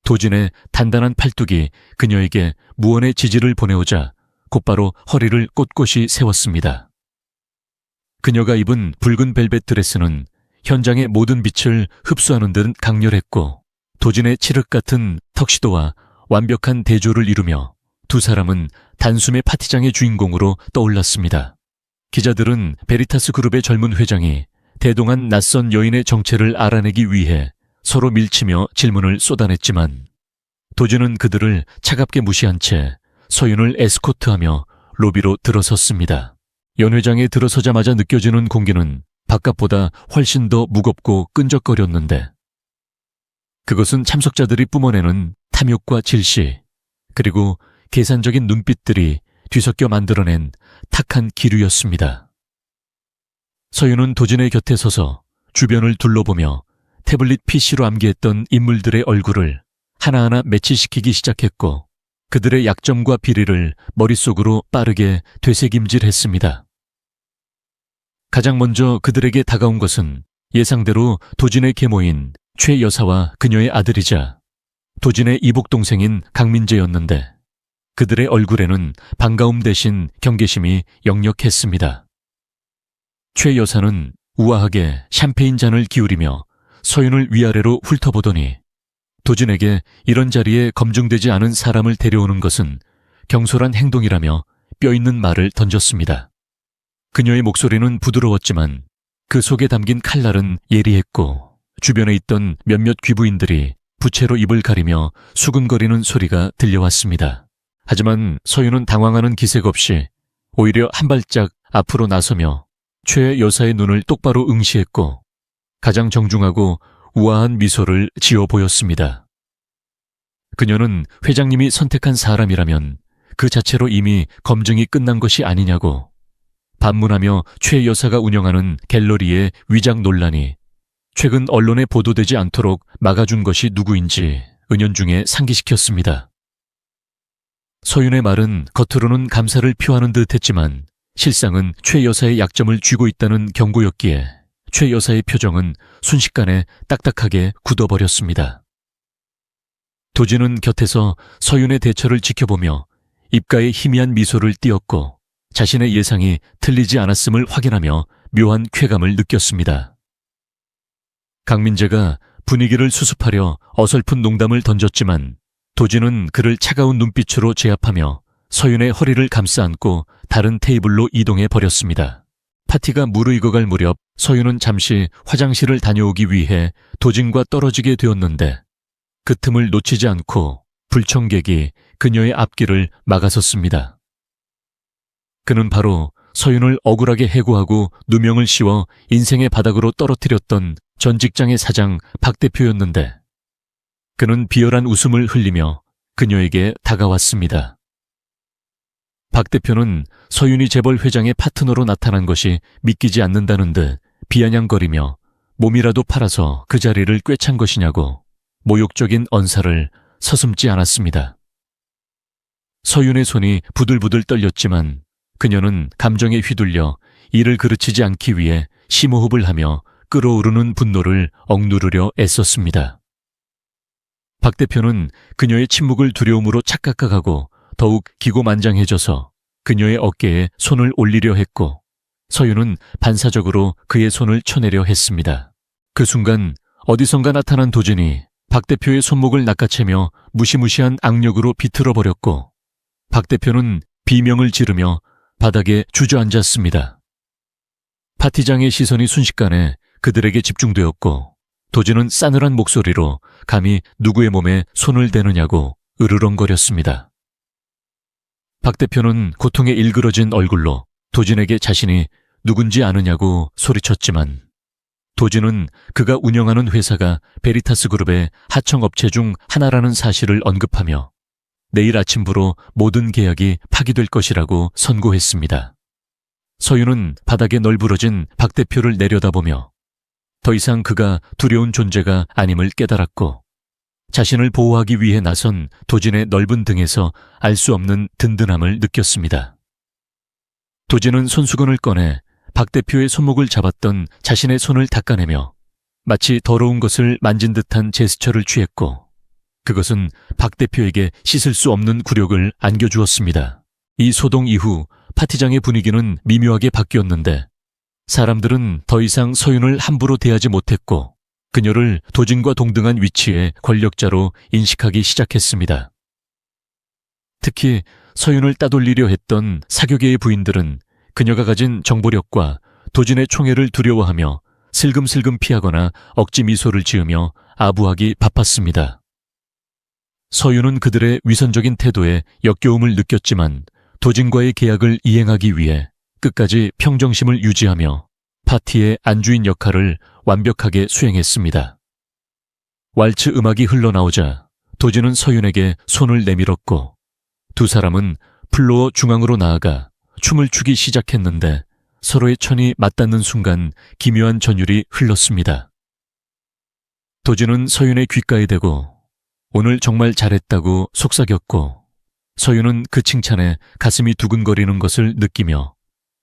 도진의 단단한 팔뚝이 그녀에게 무언의 지지를 보내오자 곧바로 허리를 꼿꼿이 세웠습니다. 그녀가 입은 붉은 벨벳 드레스는 현장의 모든 빛을 흡수하는 듯 강렬했고, 도진의 칠흑 같은 턱시도와 완벽한 대조를 이루며 두 사람은 단숨에 파티장의 주인공으로 떠올랐습니다. 기자들은 베리타스 그룹의 젊은 회장이 대동한 낯선 여인의 정체를 알아내기 위해 서로 밀치며 질문을 쏟아냈지만 도진은 그들을 차갑게 무시한 채 서윤을 에스코트하며 로비로 들어섰습니다. 연 회장에 들어서자마자 느껴지는 공기는 바깥보다 훨씬 더 무겁고 끈적거렸는데, 그것은 참석자들이 뿜어내는 탐욕과 질시, 그리고 계산적인 눈빛들이 뒤섞여 만들어낸 탁한 기류였습니다. 서윤은 도진의 곁에 서서 주변을 둘러보며 태블릿 PC로 암기했던 인물들의 얼굴을 하나하나 매치시키기 시작했고, 그들의 약점과 비리를 머릿속으로 빠르게 되새김질했습니다. 가장 먼저 그들에게 다가온 것은 예상대로 도진의 계모인 최 여사와 그녀의 아들이자 도진의 이복동생인 강민재였는데, 그들의 얼굴에는 반가움 대신 경계심이 역력했습니다. 최 여사는 우아하게 샴페인 잔을 기울이며 서윤을 위아래로 훑어보더니 도진에게 이런 자리에 검증되지 않은 사람을 데려오는 것은 경솔한 행동이라며 뼈있는 말을 던졌습니다. 그녀의 목소리는 부드러웠지만 그 속에 담긴 칼날은 예리했고, 주변에 있던 몇몇 귀부인들이 부채로 입을 가리며 수근거리는 소리가 들려왔습니다. 하지만 서윤은 당황하는 기색 없이 오히려 한 발짝 앞으로 나서며 최 여사의 눈을 똑바로 응시했고 가장 정중하고 우아한 미소를 지어 보였습니다. 그녀는 회장님이 선택한 사람이라면 그 자체로 이미 검증이 끝난 것이 아니냐고 반문하며 최 여사가 운영하는 갤러리의 위장 논란이 최근 언론에 보도되지 않도록 막아준 것이 누구인지 은연중에 상기시켰습니다. 서윤의 말은 겉으로는 감사를 표하는 듯 했지만 실상은 최 여사의 약점을 쥐고 있다는 경고였기에 최 여사의 표정은 순식간에 딱딱하게 굳어버렸습니다. 도진은 곁에서 서윤의 대처를 지켜보며 입가에 희미한 미소를 띄었고 자신의 예상이 틀리지 않았음을 확인하며 묘한 쾌감을 느꼈습니다. 강민재가 분위기를 수습하려 어설픈 농담을 던졌지만 도진은 그를 차가운 눈빛으로 제압하며 서윤의 허리를 감싸 안고 다른 테이블로 이동해 버렸습니다. 파티가 무르익어갈 무렵 서윤은 잠시 화장실을 다녀오기 위해 도진과 떨어지게 되었는데 그 틈을 놓치지 않고 불청객이 그녀의 앞길을 막아섰습니다. 그는 바로 서윤을 억울하게 해고하고 누명을 씌워 인생의 바닥으로 떨어뜨렸던 전 직장의 사장 박 대표였는데 그는 비열한 웃음을 흘리며 그녀에게 다가왔습니다. 박 대표는 서윤이 재벌 회장의 파트너로 나타난 것이 믿기지 않는다는 듯 비아냥거리며 몸이라도 팔아서 그 자리를 꿰찬 것이냐고 모욕적인 언사를 서슴지 않았습니다. 서윤의 손이 부들부들 떨렸지만 그녀는 감정에 휘둘려 이를 그르치지 않기 위해 심호흡을 하며 끓어오르는 분노를 억누르려 애썼습니다. 박 대표는 그녀의 침묵을 두려움으로 착각하고 더욱 기고만장해져서 그녀의 어깨에 손을 올리려 했고 서윤은 반사적으로 그의 손을 쳐내려 했습니다. 그 순간 어디선가 나타난 도진이 박 대표의 손목을 낚아채며 무시무시한 악력으로 비틀어 버렸고 박 대표는 비명을 지르며 바닥에 주저앉았습니다. 파티장의 시선이 순식간에 그들에게 집중되었고 도진은 싸늘한 목소리로 감히 누구의 몸에 손을 대느냐고 으르렁거렸습니다. 박 대표는 고통에 일그러진 얼굴로 도진에게 자신이 누군지 아느냐고 소리쳤지만 도진은 그가 운영하는 회사가 베리타스 그룹의 하청업체 중 하나라는 사실을 언급하며 내일 아침부로 모든 계약이 파기될 것이라고 선고했습니다. 서윤은 바닥에 널브러진 박 대표를 내려다보며 더 이상 그가 두려운 존재가 아님을 깨달았고 자신을 보호하기 위해 나선 도진의 넓은 등에서 알 수 없는 든든함을 느꼈습니다. 도진은 손수건을 꺼내 박 대표의 손목을 잡았던 자신의 손을 닦아내며 마치 더러운 것을 만진 듯한 제스처를 취했고 그것은 박 대표에게 씻을 수 없는 굴욕을 안겨주었습니다. 이 소동 이후 파티장의 분위기는 미묘하게 바뀌었는데 사람들은 더 이상 서윤을 함부로 대하지 못했고 그녀를 도진과 동등한 위치의 권력자로 인식하기 시작했습니다. 특히 서윤을 따돌리려 했던 사교계의 부인들은 그녀가 가진 정보력과 도진의 총애를 두려워하며 슬금슬금 피하거나 억지 미소를 지으며 아부하기 바빴습니다. 서윤은 그들의 위선적인 태도에 역겨움을 느꼈지만 도진과의 계약을 이행하기 위해 끝까지 평정심을 유지하며 파티의 안주인 역할을 완벽하게 수행했습니다. 왈츠 음악이 흘러나오자 도진은 서윤에게 손을 내밀었고 두 사람은 플로어 중앙으로 나아가 춤을 추기 시작했는데 서로의 천이 맞닿는 순간 기묘한 전율이 흘렀습니다. 도진은 서윤의 귓가에 대고 오늘 정말 잘했다고 속삭였고 서윤은 그 칭찬에 가슴이 두근거리는 것을 느끼며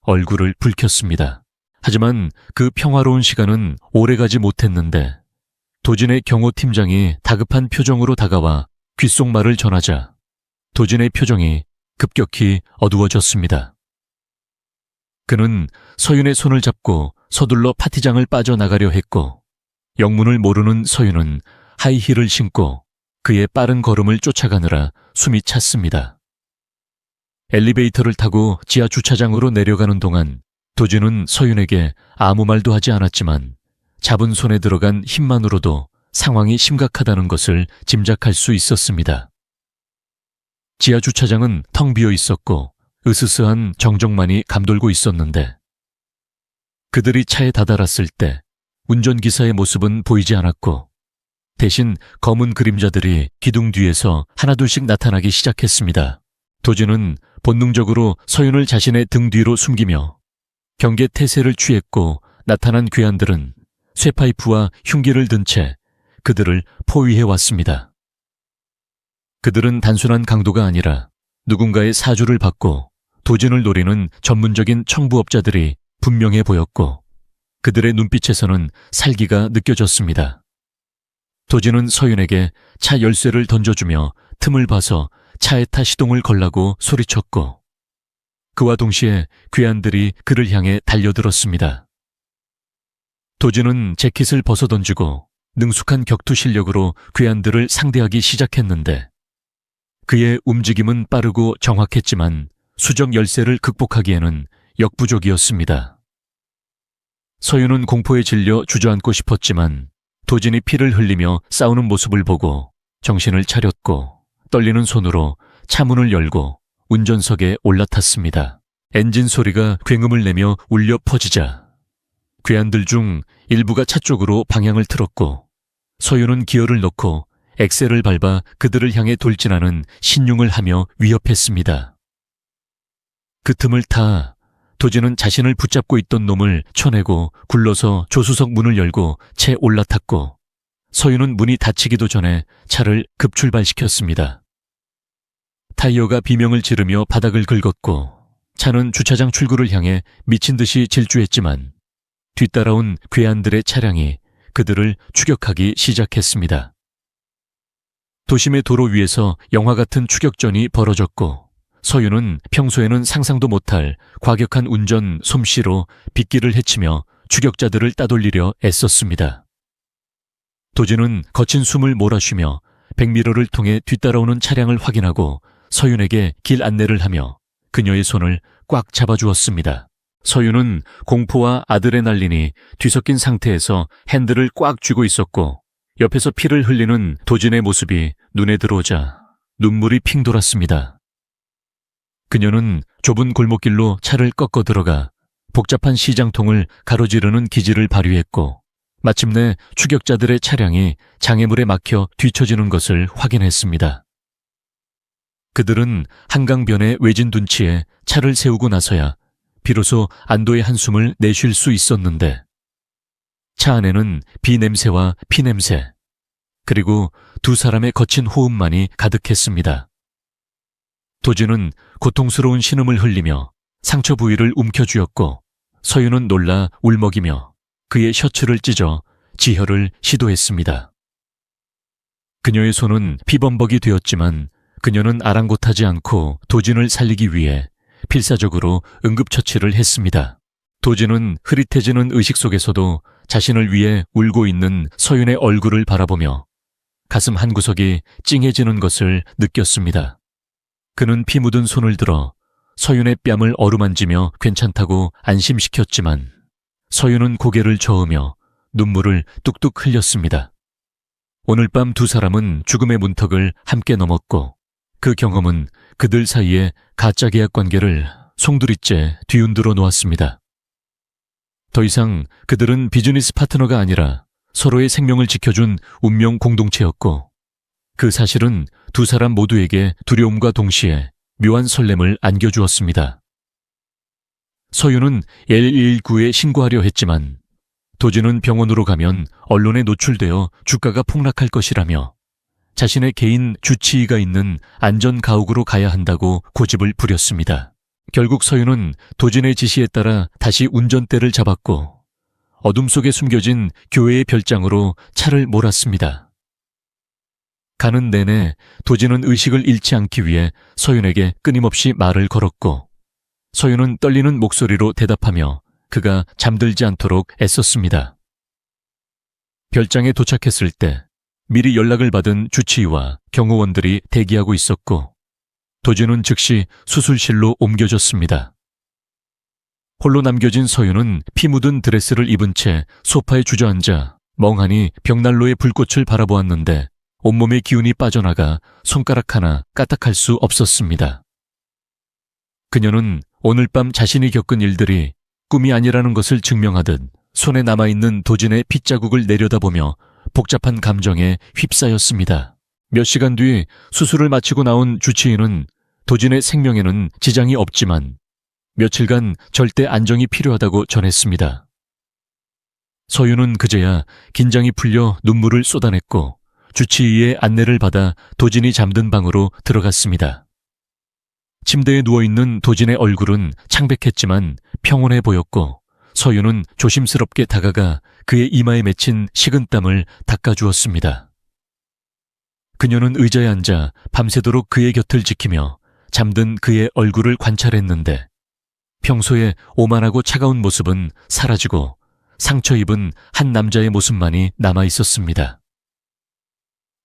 얼굴을 붉혔습니다. 하지만 그 평화로운 시간은 오래가지 못했는데 도진의 경호팀장이 다급한 표정으로 다가와 귓속말을 전하자 도진의 표정이 급격히 어두워졌습니다. 그는 서윤의 손을 잡고 서둘러 파티장을 빠져나가려 했고 영문을 모르는 서윤은 하이힐을 신고 그의 빠른 걸음을 쫓아가느라 숨이 찼습니다. 엘리베이터를 타고 지하 주차장으로 내려가는 동안 도진은 서윤에게 아무 말도 하지 않았지만 잡은 손에 들어간 힘만으로도 상황이 심각하다는 것을 짐작할 수 있었습니다. 지하 주차장은 텅 비어 있었고 으스스한 정적만이 감돌고 있었는데 그들이 차에 다다랐을 때 운전기사의 모습은 보이지 않았고 대신 검은 그림자들이 기둥 뒤에서 하나둘씩 나타나기 시작했습니다. 도진은 본능적으로 서윤을 자신의 등 뒤로 숨기며 경계 태세를 취했고 나타난 괴한들은 쇠파이프와 흉기를 든 채 그들을 포위해 왔습니다. 그들은 단순한 강도가 아니라 누군가의 사주를 받고 도진을 노리는 전문적인 청부업자들이 분명해 보였고 그들의 눈빛에서는 살기가 느껴졌습니다. 도진은 서윤에게 차 열쇠를 던져주며 틈을 봐서 차에 타 시동을 걸라고 소리쳤고 그와 동시에 괴한들이 그를 향해 달려들었습니다. 도진은 재킷을 벗어던지고 능숙한 격투 실력으로 괴한들을 상대하기 시작했는데 그의 움직임은 빠르고 정확했지만 수적 열세를 극복하기에는 역부족이었습니다. 서윤은 공포에 질려 주저앉고 싶었지만 도진이 피를 흘리며 싸우는 모습을 보고 정신을 차렸고 떨리는 손으로 차문을 열고 운전석에 올라탔습니다. 엔진 소리가 굉음을 내며 울려 퍼지자 괴한들 중 일부가 차 쪽으로 방향을 틀었고 서윤은 기어를 넣고 엑셀을 밟아 그들을 향해 돌진하는 신용을 하며 위협했습니다. 그 틈을 타 도진은 자신을 붙잡고 있던 놈을 쳐내고 굴러서 조수석 문을 열고 채 올라탔고 서윤은 문이 닫히기도 전에 차를 급출발시켰습니다. 타이어가 비명을 지르며 바닥을 긁었고 차는 주차장 출구를 향해 미친 듯이 질주했지만 뒤따라온 괴한들의 차량이 그들을 추격하기 시작했습니다. 도심의 도로 위에서 영화 같은 추격전이 벌어졌고 서윤은 평소에는 상상도 못할 과격한 운전 솜씨로 빗길을 헤치며 추격자들을 따돌리려 애썼습니다. 도진은 거친 숨을 몰아쉬며 백미러를 통해 뒤따라오는 차량을 확인하고 서윤에게 길 안내를 하며 그녀의 손을 꽉 잡아주었습니다. 서윤은 공포와 아드레날린이 뒤섞인 상태에서 핸들을 꽉 쥐고 있었고 옆에서 피를 흘리는 도진의 모습이 눈에 들어오자 눈물이 핑 돌았습니다. 그녀는 좁은 골목길로 차를 꺾어 들어가 복잡한 시장통을 가로지르는 기지를 발휘했고 마침내 추격자들의 차량이 장애물에 막혀 뒤처지는 것을 확인했습니다. 그들은 한강변의 외진 둔치에 차를 세우고 나서야 비로소 안도의 한숨을 내쉴 수 있었는데 차 안에는 비냄새와 피냄새 그리고 두 사람의 거친 호흡만이 가득했습니다. 도진은 고통스러운 신음을 흘리며 상처 부위를 움켜쥐었고 서윤은 놀라 울먹이며 그의 셔츠를 찢어 지혈을 시도했습니다. 그녀의 손은 피범벅이 되었지만 그녀는 아랑곳하지 않고 도진을 살리기 위해 필사적으로 응급처치를 했습니다. 도진은 흐릿해지는 의식 속에서도 자신을 위해 울고 있는 서윤의 얼굴을 바라보며 가슴 한구석이 찡해지는 것을 느꼈습니다. 그는 피 묻은 손을 들어 서윤의 뺨을 어루만지며 괜찮다고 안심시켰지만 서윤은 고개를 저으며 눈물을 뚝뚝 흘렸습니다. 오늘 밤 두 사람은 죽음의 문턱을 함께 넘었고 그 경험은 그들 사이의 가짜 계약 관계를 송두리째 뒤흔들어 놓았습니다. 더 이상 그들은 비즈니스 파트너가 아니라 서로의 생명을 지켜준 운명 공동체였고 그 사실은 두 사람 모두에게 두려움과 동시에 묘한 설렘을 안겨주었습니다. 서윤은 119에 신고하려 했지만 도진은 병원으로 가면 언론에 노출되어 주가가 폭락할 것이라며 자신의 개인 주치의가 있는 안전가옥으로 가야 한다고 고집을 부렸습니다. 결국 서윤은 도진의 지시에 따라 다시 운전대를 잡았고 어둠 속에 숨겨진 교회의 별장으로 차를 몰았습니다. 가는 내내 도진은 의식을 잃지 않기 위해 서윤에게 끊임없이 말을 걸었고 서윤은 떨리는 목소리로 대답하며 그가 잠들지 않도록 애썼습니다. 별장에 도착했을 때 미리 연락을 받은 주치의와 경호원들이 대기하고 있었고 도진은 즉시 수술실로 옮겨졌습니다. 홀로 남겨진 서윤은 피 묻은 드레스를 입은 채 소파에 주저앉아 멍하니 벽난로의 불꽃을 바라보았는데 온몸의 기운이 빠져나가 손가락 하나 까딱할 수 없었습니다. 그녀는 오늘 밤 자신이 겪은 일들이 꿈이 아니라는 것을 증명하듯 손에 남아있는 도진의 핏자국을 내려다보며 복잡한 감정에 휩싸였습니다. 몇 시간 뒤 수술을 마치고 나온 주치의는 도진의 생명에는 지장이 없지만 며칠간 절대 안정이 필요하다고 전했습니다. 서윤은 그제야 긴장이 풀려 눈물을 쏟아냈고 주치의의 안내를 받아 도진이 잠든 방으로 들어갔습니다. 침대에 누워있는 도진의 얼굴은 창백했지만 평온해 보였고 서윤은 조심스럽게 다가가 그의 이마에 맺힌 식은땀을 닦아주었습니다. 그녀는 의자에 앉아 밤새도록 그의 곁을 지키며 잠든 그의 얼굴을 관찰했는데 평소에 오만하고 차가운 모습은 사라지고 상처 입은 한 남자의 모습만이 남아 있었습니다.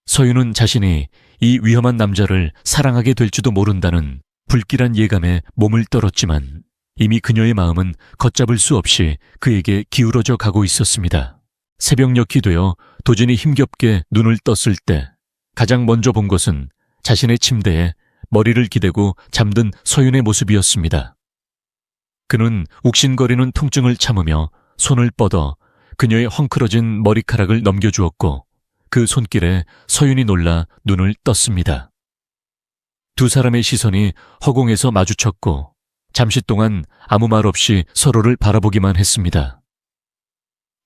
서윤은 자신이 이 위험한 남자를 사랑하게 될지도 모른다는 불길한 예감에 몸을 떨었지만 이미 그녀의 마음은 걷잡을 수 없이 그에게 기울어져 가고 있었습니다. 새벽녘이 되어 도진이 힘겹게 눈을 떴을 때 가장 먼저 본 것은 자신의 침대에 머리를 기대고 잠든 서윤의 모습이었습니다. 그는 욱신거리는 통증을 참으며 손을 뻗어 그녀의 헝클어진 머리카락을 넘겨주었고 그 손길에 서윤이 놀라 눈을 떴습니다. 두 사람의 시선이 허공에서 마주쳤고 잠시 동안 아무 말 없이 서로를 바라보기만 했습니다.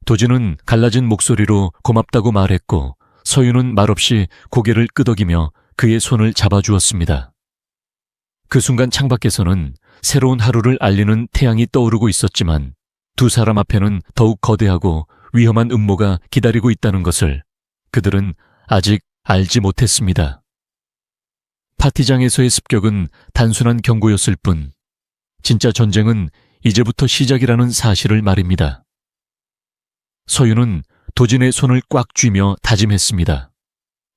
도진은 갈라진 목소리로 고맙다고 말했고 서윤은 말없이 고개를 끄덕이며 그의 손을 잡아주었습니다. 그 순간 창밖에서는 새로운 하루를 알리는 태양이 떠오르고 있었지만 두 사람 앞에는 더욱 거대하고 위험한 음모가 기다리고 있다는 것을 그들은 아직 알지 못했습니다. 파티장에서의 습격은 단순한 경고였을 뿐 진짜 전쟁은 이제부터 시작이라는 사실을 말입니다. 서윤은 도진의 손을 꽉 쥐며 다짐했습니다.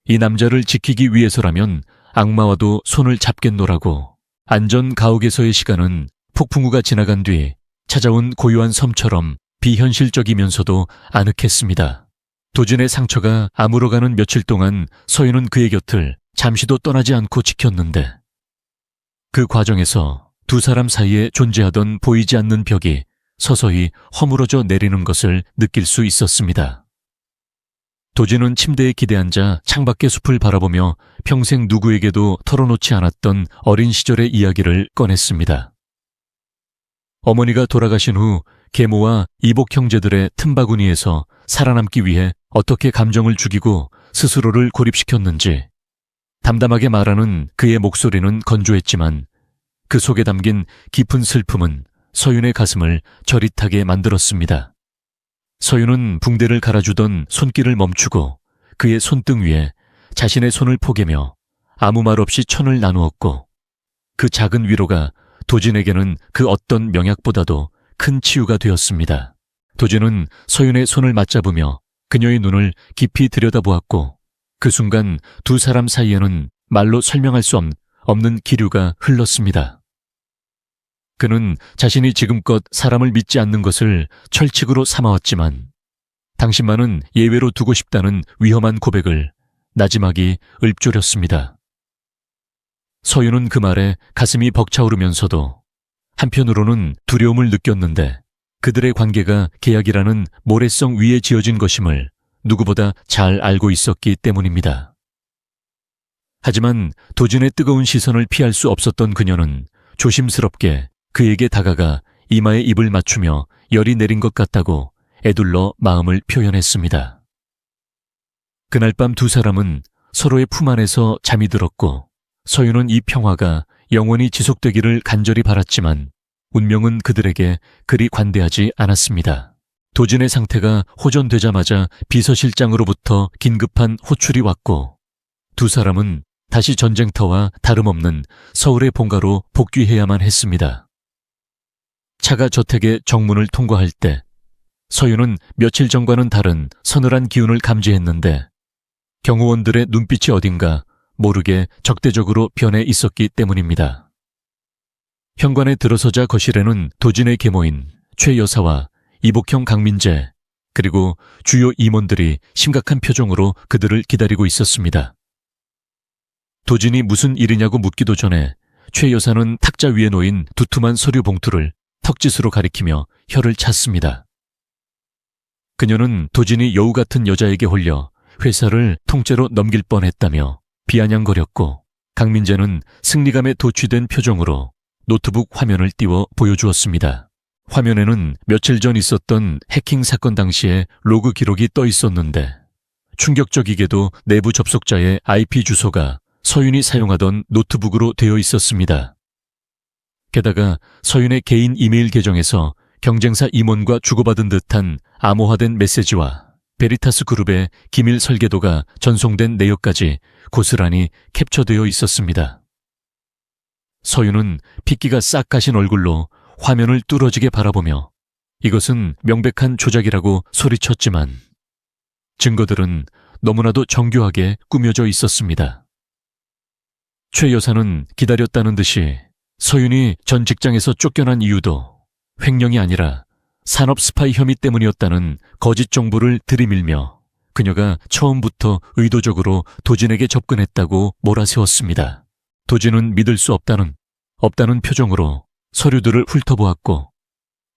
이 남자를 지키기 위해서라면 악마와도 손을 잡겠노라고. 안전 가옥에서의 시간은 폭풍우가 지나간 뒤 찾아온 고요한 섬처럼 비현실적이면서도 아늑했습니다. 도진의 상처가 아물어가는 며칠 동안 서윤은 그의 곁을 잠시도 떠나지 않고 지켰는데 그 과정에서 두 사람 사이에 존재하던 보이지 않는 벽이 서서히 허물어져 내리는 것을 느낄 수 있었습니다. 도진은 침대에 기대앉아 창밖의 숲을 바라보며 평생 누구에게도 털어놓지 않았던 어린 시절의 이야기를 꺼냈습니다. 어머니가 돌아가신 후 계모와 이복 형제들의 틈바구니에서 살아남기 위해 어떻게 감정을 죽이고 스스로를 고립시켰는지 담담하게 말하는 그의 목소리는 건조했지만 그 속에 담긴 깊은 슬픔은 서윤의 가슴을 저릿하게 만들었습니다. 서윤은 붕대를 갈아주던 손길을 멈추고 그의 손등 위에 자신의 손을 포개며 아무 말 없이 천을 나누었고 그 작은 위로가 도진에게는 그 어떤 명약보다도 큰 치유가 되었습니다. 도진은 서윤의 손을 맞잡으며 그녀의 눈을 깊이 들여다보았고 그 순간 두 사람 사이에는 말로 설명할 수 없는 기류가 흘렀습니다. 그는 자신이 지금껏 사람을 믿지 않는 것을 철칙으로 삼아왔지만 당신만은 예외로 두고 싶다는 위험한 고백을 나지막이 읊조렸습니다. 서윤은 그 말에 가슴이 벅차오르면서도 한편으로는 두려움을 느꼈는데 그들의 관계가 계약이라는 모래성 위에 지어진 것임을 누구보다 잘 알고 있었기 때문입니다. 하지만 도진의 뜨거운 시선을 피할 수 없었던 그녀는 조심스럽게 그에게 다가가 이마에 입을 맞추며 열이 내린 것 같다고 애둘러 마음을 표현했습니다. 그날 밤 두 사람은 서로의 품 안에서 잠이 들었고 서윤은 이 평화가 영원히 지속되기를 간절히 바랐지만 운명은 그들에게 그리 관대하지 않았습니다. 도진의 상태가 호전되자마자 비서실장으로부터 긴급한 호출이 왔고 두 사람은 다시 전쟁터와 다름없는 서울의 본가로 복귀해야만 했습니다. 차가 저택의 정문을 통과할 때 서윤은 며칠 전과는 다른 서늘한 기운을 감지했는데 경호원들의 눈빛이 어딘가 모르게 적대적으로 변해 있었기 때문입니다. 현관에 들어서자 거실에는 도진의 계모인 최 여사와 이복형 강민재 그리고 주요 임원들이 심각한 표정으로 그들을 기다리고 있었습니다. 도진이 무슨 일이냐고 묻기도 전에 최 여사는 탁자 위에 놓인 두툼한 서류 봉투를 턱짓으로 가리키며 혀를 찼습니다. 그녀는 도진이 여우 같은 여자에게 홀려 회사를 통째로 넘길 뻔했다며 비아냥거렸고 강민재는 승리감에 도취된 표정으로 노트북 화면을 띄워 보여주었습니다. 화면에는 며칠 전 있었던 해킹 사건 당시의 로그 기록이 떠 있었는데 충격적이게도 내부 접속자의 IP 주소가 서윤이 사용하던 노트북으로 되어 있었습니다. 게다가 서윤의 개인 이메일 계정에서 경쟁사 임원과 주고받은 듯한 암호화된 메시지와 베리타스 그룹의 기밀 설계도가 전송된 내역까지 고스란히 캡처되어 있었습니다. 서윤은 핏기가 싹 가신 얼굴로 화면을 뚫어지게 바라보며 이것은 명백한 조작이라고 소리쳤지만 증거들은 너무나도 정교하게 꾸며져 있었습니다. 최 여사는 기다렸다는 듯이 서윤이 전 직장에서 쫓겨난 이유도 횡령이 아니라 산업 스파이 혐의 때문이었다는 거짓 정보를 들이밀며 그녀가 처음부터 의도적으로 도진에게 접근했다고 몰아세웠습니다. 도진은 믿을 수 없다는 표정으로 서류들을 훑어보았고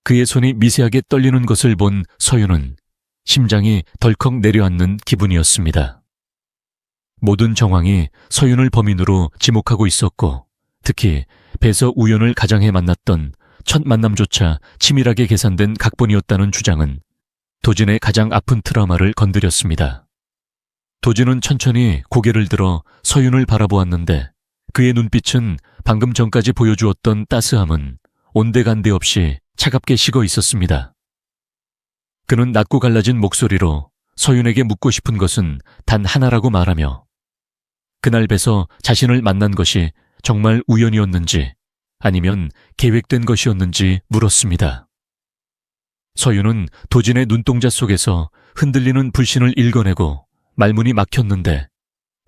그의 손이 미세하게 떨리는 것을 본 서윤은 심장이 덜컥 내려앉는 기분이었습니다. 모든 정황이 서윤을 범인으로 지목하고 있었고 특히 배서 우연을 가장해 만났던 첫 만남조차 치밀하게 계산된 각본이었다는 주장은 도진의 가장 아픈 트라우마를 건드렸습니다. 도진은 천천히 고개를 들어 서윤을 바라보았는데 그의 눈빛은 방금 전까지 보여주었던 따스함은 온데간데 없이 차갑게 식어 있었습니다. 그는 낮고 갈라진 목소리로 서윤에게 묻고 싶은 것은 단 하나라고 말하며 그날 뵈서 자신을 만난 것이 정말 우연이었는지 아니면 계획된 것이었는지 물었습니다. 서윤은 도진의 눈동자 속에서 흔들리는 불신을 읽어내고 말문이 막혔는데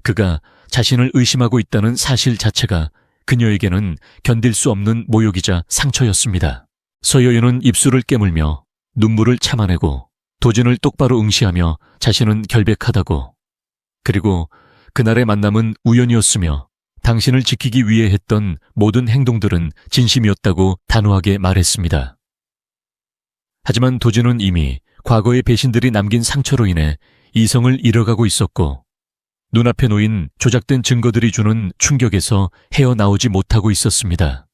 그가 자신을 의심하고 있다는 사실 자체가 그녀에게는 견딜 수 없는 모욕이자 상처였습니다. 서여윤은 입술을 깨물며 눈물을 참아내고 도진을 똑바로 응시하며 자신은 결백하다고 그리고 그날의 만남은 우연이었으며 당신을 지키기 위해 했던 모든 행동들은 진심이었다고 단호하게 말했습니다. 하지만 도진은 이미 과거의 배신들이 남긴 상처로 인해 이성을 잃어가고 있었고 눈앞에 놓인 조작된 증거들이 주는 충격에서 헤어나오지 못하고 있었습니다.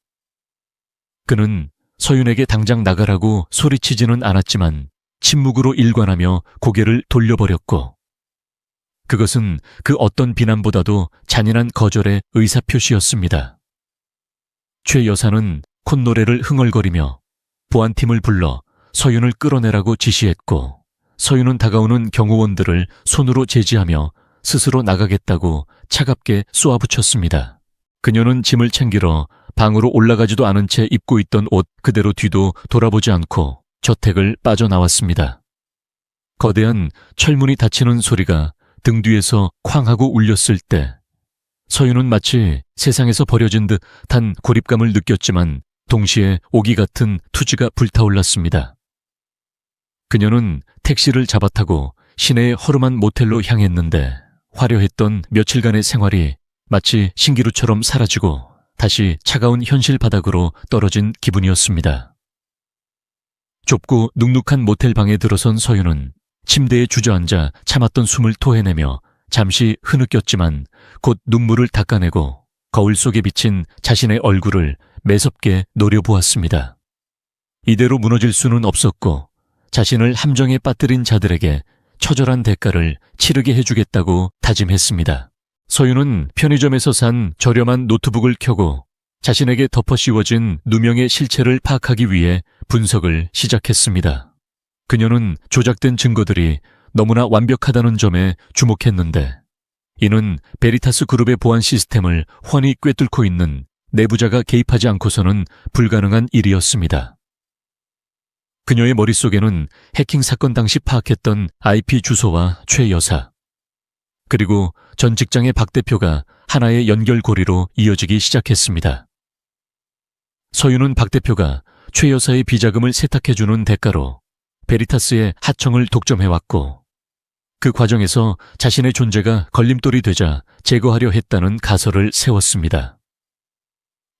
그는 서윤에게 당장 나가라고 소리치지는 않았지만 침묵으로 일관하며 고개를 돌려버렸고 그것은 그 어떤 비난보다도 잔인한 거절의 의사표시였습니다. 최 여사는 콧노래를 흥얼거리며 보안팀을 불러 서윤을 끌어내라고 지시했고 서윤은 다가오는 경호원들을 손으로 제지하며 스스로 나가겠다고 차갑게 쏘아붙였습니다. 그녀는 짐을 챙기러 방으로 올라가지도 않은 채 입고 있던 옷 그대로 뒤도 돌아보지 않고 저택을 빠져나왔습니다. 거대한 철문이 닫히는 소리가 등 뒤에서 쾅 하고 울렸을 때 서윤은 마치 세상에서 버려진 듯한 고립감을 느꼈지만 동시에 오기 같은 투지가 불타올랐습니다. 그녀는 택시를 잡아타고 시내의 허름한 모텔로 향했는데 화려했던 며칠간의 생활이 마치 신기루처럼 사라지고 다시 차가운 현실 바닥으로 떨어진 기분이었습니다. 좁고 눅눅한 모텔 방에 들어선 서윤은 침대에 주저앉아 참았던 숨을 토해내며 잠시 흐느꼈지만 곧 눈물을 닦아내고 거울 속에 비친 자신의 얼굴을 매섭게 노려보았습니다. 이대로 무너질 수는 없었고 자신을 함정에 빠뜨린 자들에게 처절한 대가를 치르게 해주겠다고 다짐했습니다. 서윤은 편의점에서 산 저렴한 노트북을 켜고 자신에게 덮어 씌워진 누명의 실체를 파악하기 위해 분석을 시작했습니다. 그녀는 조작된 증거들이 너무나 완벽하다는 점에 주목했는데 이는 베리타스 그룹의 보안 시스템을 훤히 꿰뚫고 있는 내부자가 개입하지 않고서는 불가능한 일이었습니다. 그녀의 머릿속에는 해킹 사건 당시 파악했던 IP 주소와 최 여사, 그리고 전 직장의 박 대표가 하나의 연결고리로 이어지기 시작했습니다. 서윤은 박 대표가 최 여사의 비자금을 세탁해주는 대가로 베리타스의 하청을 독점해왔고 그 과정에서 자신의 존재가 걸림돌이 되자 제거하려 했다는 가설을 세웠습니다.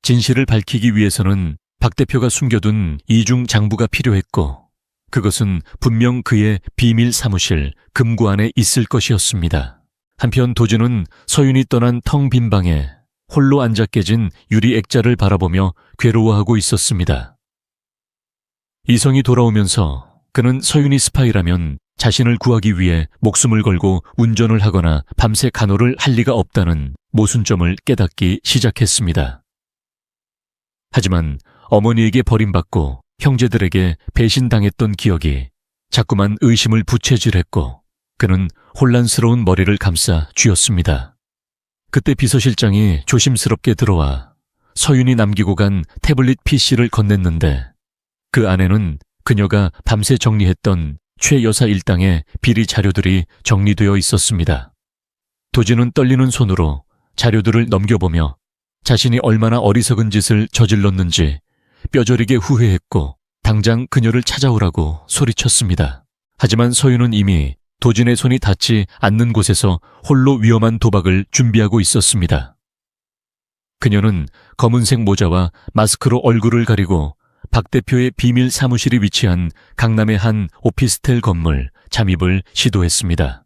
진실을 밝히기 위해서는 박 대표가 숨겨둔 이중 장부가 필요했고 그것은 분명 그의 비밀 사무실 금고 안에 있을 것이었습니다. 한편 도진은 서윤이 떠난 텅 빈 방에 홀로 앉아 깨진 유리 액자를 바라보며 괴로워하고 있었습니다. 이성이 돌아오면서 그는 서윤이 스파이라면 자신을 구하기 위해 목숨을 걸고 운전을 하거나 밤새 간호를 할 리가 없다는 모순점을 깨닫기 시작했습니다. 하지만 어머니에게 버림받고 형제들에게 배신당했던 기억이 자꾸만 의심을 부채질했고 그는 혼란스러운 머리를 감싸 쥐었습니다. 그때 비서실장이 조심스럽게 들어와 서윤이 남기고 간 태블릿 PC를 건넸는데 그 안에는 그녀가 밤새 정리했던 최 여사 일당의 비리 자료들이 정리되어 있었습니다. 도진은 떨리는 손으로 자료들을 넘겨보며 자신이 얼마나 어리석은 짓을 저질렀는지 뼈저리게 후회했고 당장 그녀를 찾아오라고 소리쳤습니다. 하지만 서윤은 이미 도진의 손이 닿지 않는 곳에서 홀로 위험한 도박을 준비하고 있었습니다. 그녀는 검은색 모자와 마스크로 얼굴을 가리고 박 대표의 비밀 사무실이 위치한 강남의 한 오피스텔 건물 잠입을 시도했습니다.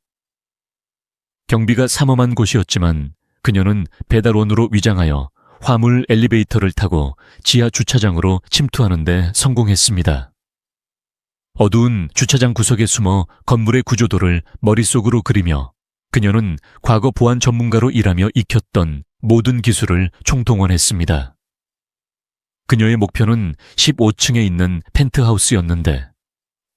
경비가 삼엄한 곳이었지만 그녀는 배달원으로 위장하여 화물 엘리베이터를 타고 지하 주차장으로 침투하는 데 성공했습니다. 어두운 주차장 구석에 숨어 건물의 구조도를 머릿속으로 그리며 그녀는 과거 보안 전문가로 일하며 익혔던 모든 기술을 총동원했습니다. 그녀의 목표는 15층에 있는 펜트하우스였는데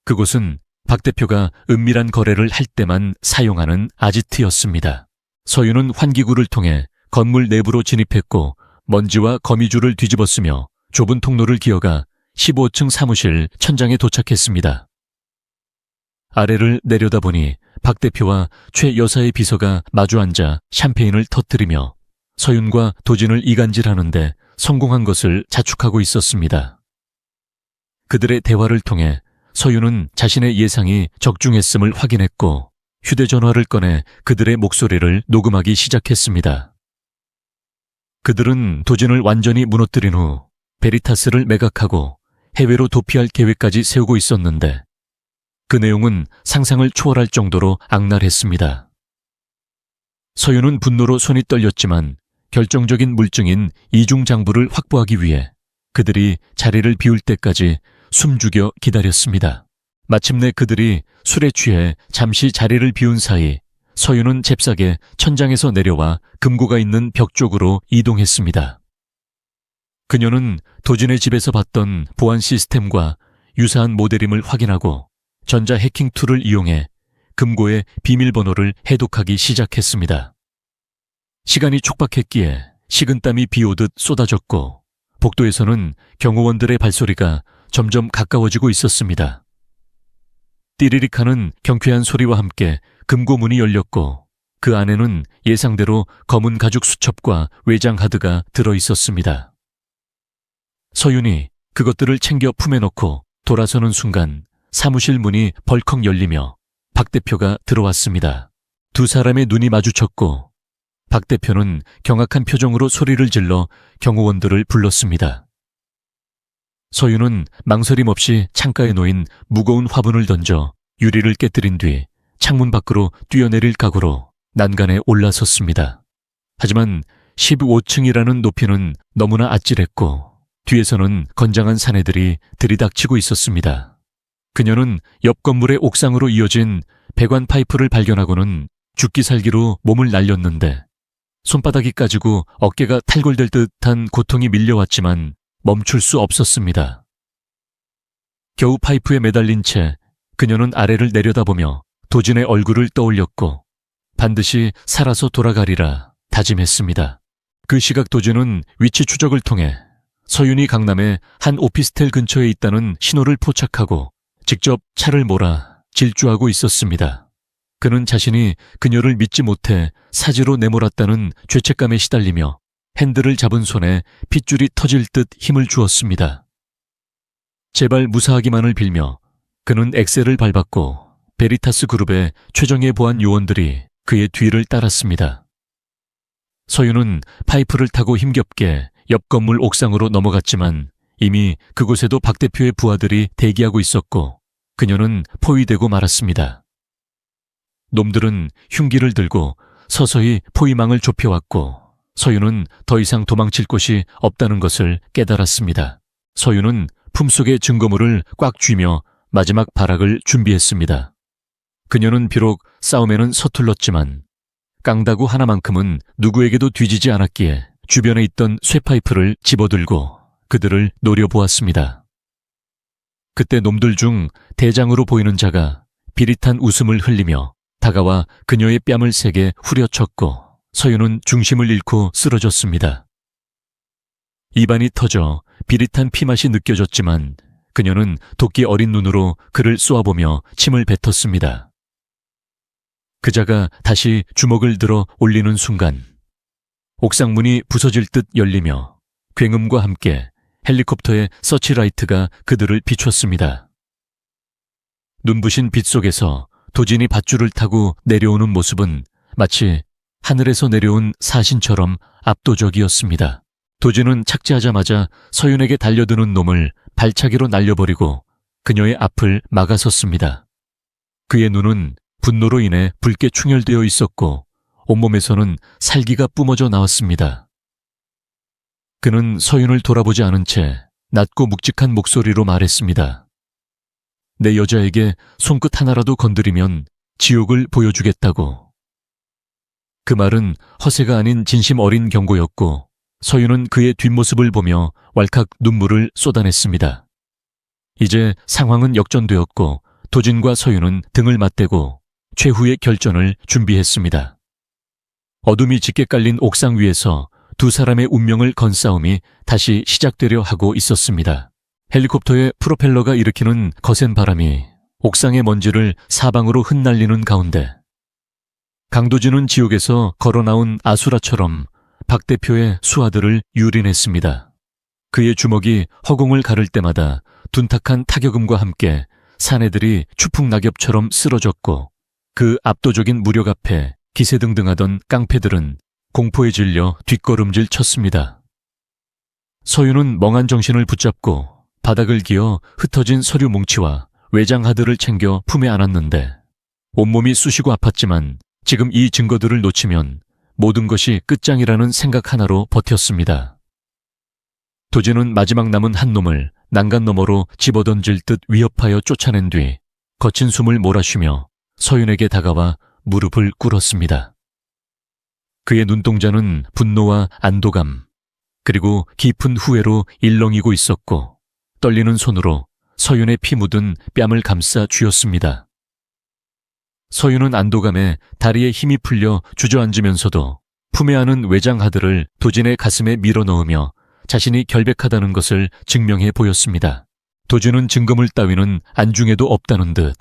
그곳은 박 대표가 은밀한 거래를 할 때만 사용하는 아지트였습니다. 서윤은 환기구를 통해 건물 내부로 진입했고 먼지와 거미줄을 뒤집었으며 좁은 통로를 기어가 15층 사무실 천장에 도착했습니다. 아래를 내려다보니 박 대표와 최 여사의 비서가 마주 앉아 샴페인을 터뜨리며 서윤과 도진을 이간질하는데 성공한 것을 자축하고 있었습니다. 그들의 대화를 통해 서윤은 자신의 예상이 적중했음을 확인했고 휴대전화를 꺼내 그들의 목소리를 녹음하기 시작했습니다. 그들은 도진을 완전히 무너뜨린 후 베리타스를 매각하고 해외로 도피할 계획까지 세우고 있었는데 그 내용은 상상을 초월할 정도로 악랄했습니다. 서윤은 분노로 손이 떨렸지만 결정적인 물증인 이중장부를 확보하기 위해 그들이 자리를 비울 때까지 숨죽여 기다렸습니다. 마침내 그들이 술에 취해 잠시 자리를 비운 사이 서윤은 잽싸게 천장에서 내려와 금고가 있는 벽 쪽으로 이동했습니다. 그녀는 도진의 집에서 봤던 보안 시스템과 유사한 모델임을 확인하고 전자 해킹 툴을 이용해 금고의 비밀번호를 해독하기 시작했습니다. 시간이 촉박했기에 식은땀이 비오듯 쏟아졌고 복도에서는 경호원들의 발소리가 점점 가까워지고 있었습니다. 띠리릭하는 경쾌한 소리와 함께 금고 문이 열렸고 그 안에는 예상대로 검은 가죽 수첩과 외장 하드가 들어있었습니다. 서윤이 그것들을 챙겨 품에 넣고 돌아서는 순간 사무실 문이 벌컥 열리며 박 대표가 들어왔습니다. 두 사람의 눈이 마주쳤고 박 대표는 경악한 표정으로 소리를 질러 경호원들을 불렀습니다. 서윤은 망설임 없이 창가에 놓인 무거운 화분을 던져 유리를 깨뜨린 뒤 창문 밖으로 뛰어내릴 각오로 난간에 올라섰습니다. 하지만 15층이라는 높이는 너무나 아찔했고 뒤에서는 건장한 사내들이 들이닥치고 있었습니다. 그녀는 옆 건물의 옥상으로 이어진 배관 파이프를 발견하고는 죽기 살기로 몸을 날렸는데 손바닥이 까지고 어깨가 탈골될 듯한 고통이 밀려왔지만 멈출 수 없었습니다. 겨우 파이프에 매달린 채 그녀는 아래를 내려다보며 도진의 얼굴을 떠올렸고 반드시 살아서 돌아가리라 다짐했습니다. 그 시각 도진은 위치 추적을 통해 서윤이 강남의 한 오피스텔 근처에 있다는 신호를 포착하고 직접 차를 몰아 질주하고 있었습니다. 그는 자신이 그녀를 믿지 못해 사지로 내몰았다는 죄책감에 시달리며 핸들을 잡은 손에 핏줄이 터질 듯 힘을 주었습니다. 제발 무사하기만을 빌며 그는 엑셀을 밟았고 베리타스 그룹의 최정예 보안 요원들이 그의 뒤를 따랐습니다. 서윤은 파이프를 타고 힘겹게 옆 건물 옥상으로 넘어갔지만 이미 그곳에도 박 대표의 부하들이 대기하고 있었고 그녀는 포위되고 말았습니다. 놈들은 흉기를 들고 서서히 포위망을 좁혀왔고 서윤은 더 이상 도망칠 곳이 없다는 것을 깨달았습니다. 서윤은 품속의 증거물을 꽉 쥐며 마지막 발악을 준비했습니다. 그녀는 비록 싸움에는 서툴렀지만 깡다구 하나만큼은 누구에게도 뒤지지 않았기에 주변에 있던 쇠파이프를 집어들고 그들을 노려보았습니다. 그때 놈들 중 대장으로 보이는 자가 비릿한 웃음을 흘리며 다가와 그녀의 뺨을 세게 후려쳤고 서윤은 중심을 잃고 쓰러졌습니다. 입안이 터져 비릿한 피맛이 느껴졌지만 그녀는 도끼 어린 눈으로 그를 쏘아보며 침을 뱉었습니다. 그자가 다시 주먹을 들어 올리는 순간 옥상 문이 부서질 듯 열리며 굉음과 함께 헬리콥터의 서치라이트가 그들을 비췄습니다. 눈부신 빛 속에서 도진이 밧줄을 타고 내려오는 모습은 마치 하늘에서 내려온 사신처럼 압도적이었습니다. 도진은 착지하자마자 서윤에게 달려드는 놈을 발차기로 날려버리고 그녀의 앞을 막아섰습니다. 그의 눈은 분노로 인해 붉게 충혈되어 있었고 온몸에서는 살기가 뿜어져 나왔습니다. 그는 서윤을 돌아보지 않은 채 낮고 묵직한 목소리로 말했습니다. 내 여자에게 손끝 하나라도 건드리면 지옥을 보여주겠다고. 그 말은 허세가 아닌 진심 어린 경고였고 서윤은 그의 뒷모습을 보며 왈칵 눈물을 쏟아냈습니다. 이제 상황은 역전되었고 도진과 서윤은 등을 맞대고 최후의 결전을 준비했습니다. 어둠이 짙게 깔린 옥상 위에서 두 사람의 운명을 건 싸움이 다시 시작되려 하고 있었습니다. 헬리콥터의 프로펠러가 일으키는 거센 바람이 옥상의 먼지를 사방으로 흩날리는 가운데 강도진은 지옥에서 걸어나온 아수라처럼 박 대표의 수하들을 유린했습니다. 그의 주먹이 허공을 가를 때마다 둔탁한 타격음과 함께 사내들이 추풍낙엽처럼 쓰러졌고 그 압도적인 무력 앞에 기세등등하던 깡패들은 공포에 질려 뒷걸음질 쳤습니다. 서윤은 멍한 정신을 붙잡고 바닥을 기어 흩어진 서류 뭉치와 외장하드를 챙겨 품에 안았는데 온몸이 쑤시고 아팠지만 지금 이 증거들을 놓치면 모든 것이 끝장이라는 생각 하나로 버텼습니다. 도진은 마지막 남은 한 놈을 난간 너머로 집어던질 듯 위협하여 쫓아낸 뒤 거친 숨을 몰아쉬며 서윤에게 다가와 무릎을 꿇었습니다. 그의 눈동자는 분노와 안도감 그리고 깊은 후회로 일렁이고 있었고 떨리는 손으로 서윤의 피 묻은 뺨을 감싸 쥐었습니다. 서윤은 안도감에 다리에 힘이 풀려 주저앉으면서도 품에 안은 외장하드를 도진의 가슴에 밀어넣으며 자신이 결백하다는 것을 증명해 보였습니다. 도진은 증거물 따위는 안중에도 없다는 듯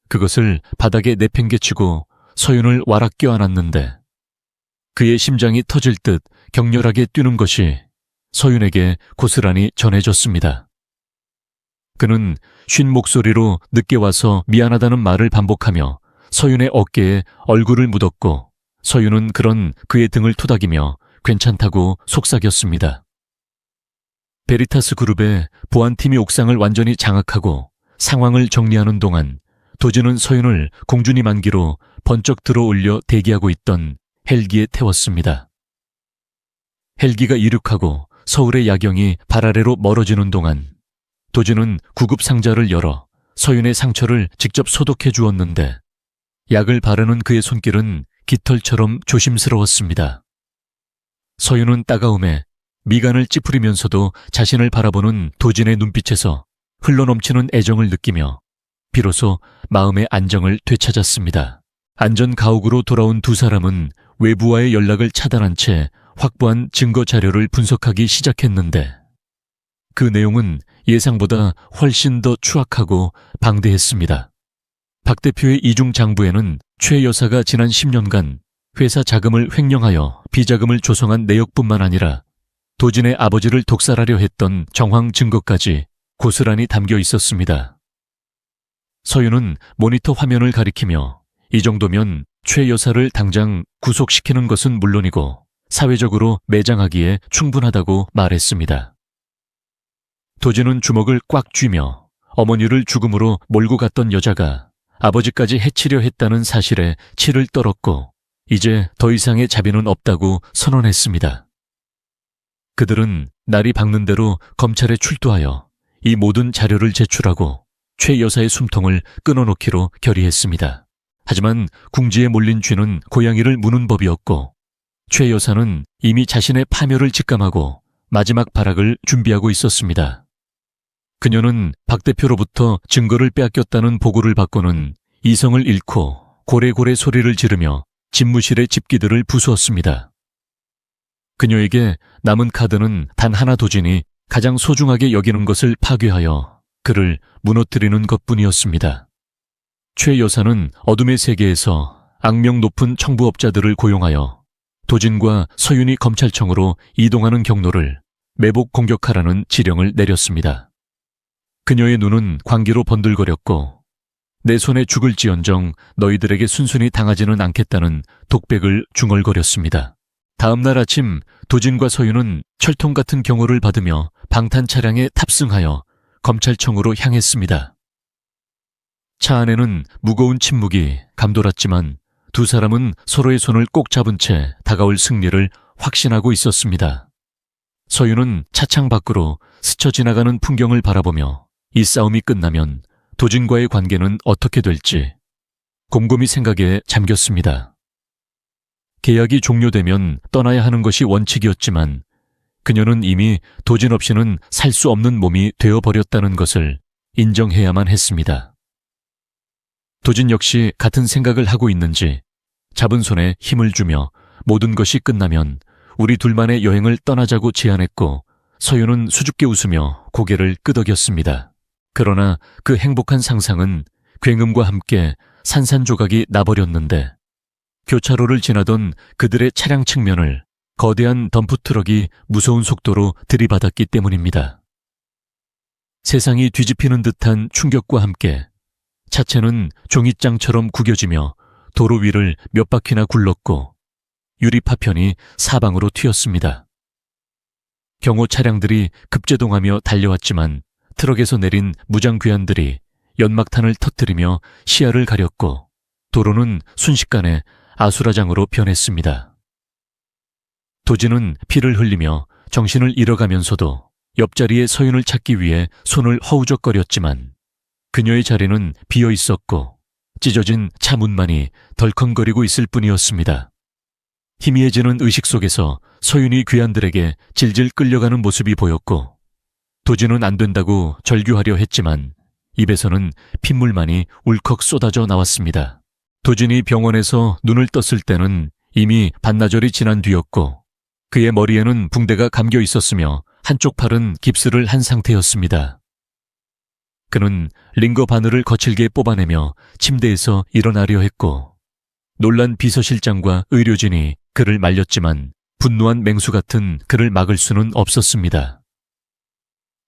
그것을 바닥에 내팽개치고 서윤을 와락 껴안았는데 그의 심장이 터질 듯 격렬하게 뛰는 것이 서윤에게 고스란히 전해졌습니다. 그는 쉰 목소리로 늦게 와서 미안하다는 말을 반복하며 서윤의 어깨에 얼굴을 묻었고 서윤은 그런 그의 등을 토닥이며 괜찮다고 속삭였습니다. 베리타스 그룹의 보안팀이 옥상을 완전히 장악하고 상황을 정리하는 동안 도진은 서윤을 공주님 안기로 번쩍 들어올려 대기하고 있던 헬기에 태웠습니다. 헬기가 이륙하고 서울의 야경이 발 아래로 멀어지는 동안 도진은 구급 상자를 열어 서윤의 상처를 직접 소독해 주었는데 약을 바르는 그의 손길은 깃털처럼 조심스러웠습니다. 서윤은 따가움에 미간을 찌푸리면서도 자신을 바라보는 도진의 눈빛에서 흘러넘치는 애정을 느끼며 비로소 마음의 안정을 되찾았습니다. 안전가옥으로 돌아온 두 사람은 외부와의 연락을 차단한 채 확보한 증거 자료를 분석하기 시작했는데 그 내용은 예상보다 훨씬 더 추악하고 방대했습니다. 박 대표의 이중 장부에는 최 여사가 지난 10년간 회사 자금을 횡령하여 비자금을 조성한 내역뿐만 아니라 도진의 아버지를 독살하려 했던 정황 증거까지 고스란히 담겨 있었습니다. 서윤은 모니터 화면을 가리키며 이 정도면 최 여사를 당장 구속시키는 것은 물론이고 사회적으로 매장하기에 충분하다고 말했습니다. 도진은 주먹을 꽉 쥐며 어머니를 죽음으로 몰고 갔던 여자가 아버지까지 해치려 했다는 사실에 치를 떨었고 이제 더 이상의 자비는 없다고 선언했습니다. 그들은 날이 밝는 대로 검찰에 출두하여 이 모든 자료를 제출하고 최 여사의 숨통을 끊어놓기로 결의했습니다. 하지만 궁지에 몰린 쥐는 고양이를 무는 법이었고 최 여사는 이미 자신의 파멸을 직감하고 마지막 발악을 준비하고 있었습니다. 그녀는 박 대표로부터 증거를 빼앗겼다는 보고를 받고는 이성을 잃고 고래고래 소리를 지르며 집무실의 집기들을 부수었습니다. 그녀에게 남은 카드는 단 하나 도진이 가장 소중하게 여기는 것을 파괴하여 그를 무너뜨리는 것뿐이었습니다. 최 여사는 어둠의 세계에서 악명 높은 청부업자들을 고용하여 도진과 서윤이 검찰청으로 이동하는 경로를 매복 공격하라는 지령을 내렸습니다. 그녀의 눈은 광기로 번들거렸고 내 손에 죽을지언정 너희들에게 순순히 당하지는 않겠다는 독백을 중얼거렸습니다. 다음 날 아침 도진과 서윤은 철통 같은 경호를 받으며 방탄 차량에 탑승하여 검찰청으로 향했습니다. 차 안에는 무거운 침묵이 감돌았지만 두 사람은 서로의 손을 꼭 잡은 채 다가올 승리를 확신하고 있었습니다. 서윤은 차창 밖으로 스쳐 지나가는 풍경을 바라보며 이 싸움이 끝나면 도진과의 관계는 어떻게 될지 곰곰이 생각에 잠겼습니다. 계약이 종료되면 떠나야 하는 것이 원칙이었지만 그녀는 이미 도진 없이는 살 수 없는 몸이 되어버렸다는 것을 인정해야만 했습니다. 도진 역시 같은 생각을 하고 있는지 잡은 손에 힘을 주며 모든 것이 끝나면 우리 둘만의 여행을 떠나자고 제안했고 서윤은 수줍게 웃으며 고개를 끄덕였습니다. 그러나 그 행복한 상상은 굉음과 함께 산산조각이 나버렸는데 교차로를 지나던 그들의 차량 측면을 거대한 덤프트럭이 무서운 속도로 들이받았기 때문입니다. 세상이 뒤집히는 듯한 충격과 함께 차체는 종잇장처럼 구겨지며 도로 위를 몇 바퀴나 굴렀고 유리 파편이 사방으로 튀었습니다. 경호 차량들이 급제동하며 달려왔지만 트럭에서 내린 무장괴한들이 연막탄을 터뜨리며 시야를 가렸고 도로는 순식간에 아수라장으로 변했습니다. 도진은 피를 흘리며 정신을 잃어가면서도 옆자리에 서윤을 찾기 위해 손을 허우적거렸지만 그녀의 자리는 비어 있었고 찢어진 차 문만이 덜컹거리고 있을 뿐이었습니다. 희미해지는 의식 속에서 서윤이 괴한들에게 질질 끌려가는 모습이 보였고 도진은 안 된다고 절규하려 했지만 입에서는 핏물만이 울컥 쏟아져 나왔습니다. 도진이 병원에서 눈을 떴을 때는 이미 반나절이 지난 뒤였고 그의 머리에는 붕대가 감겨 있었으며 한쪽 팔은 깁스를 한 상태였습니다. 그는 링거 바늘을 거칠게 뽑아내며 침대에서 일어나려 했고 놀란 비서실장과 의료진이 그를 말렸지만 분노한 맹수 같은 그를 막을 수는 없었습니다.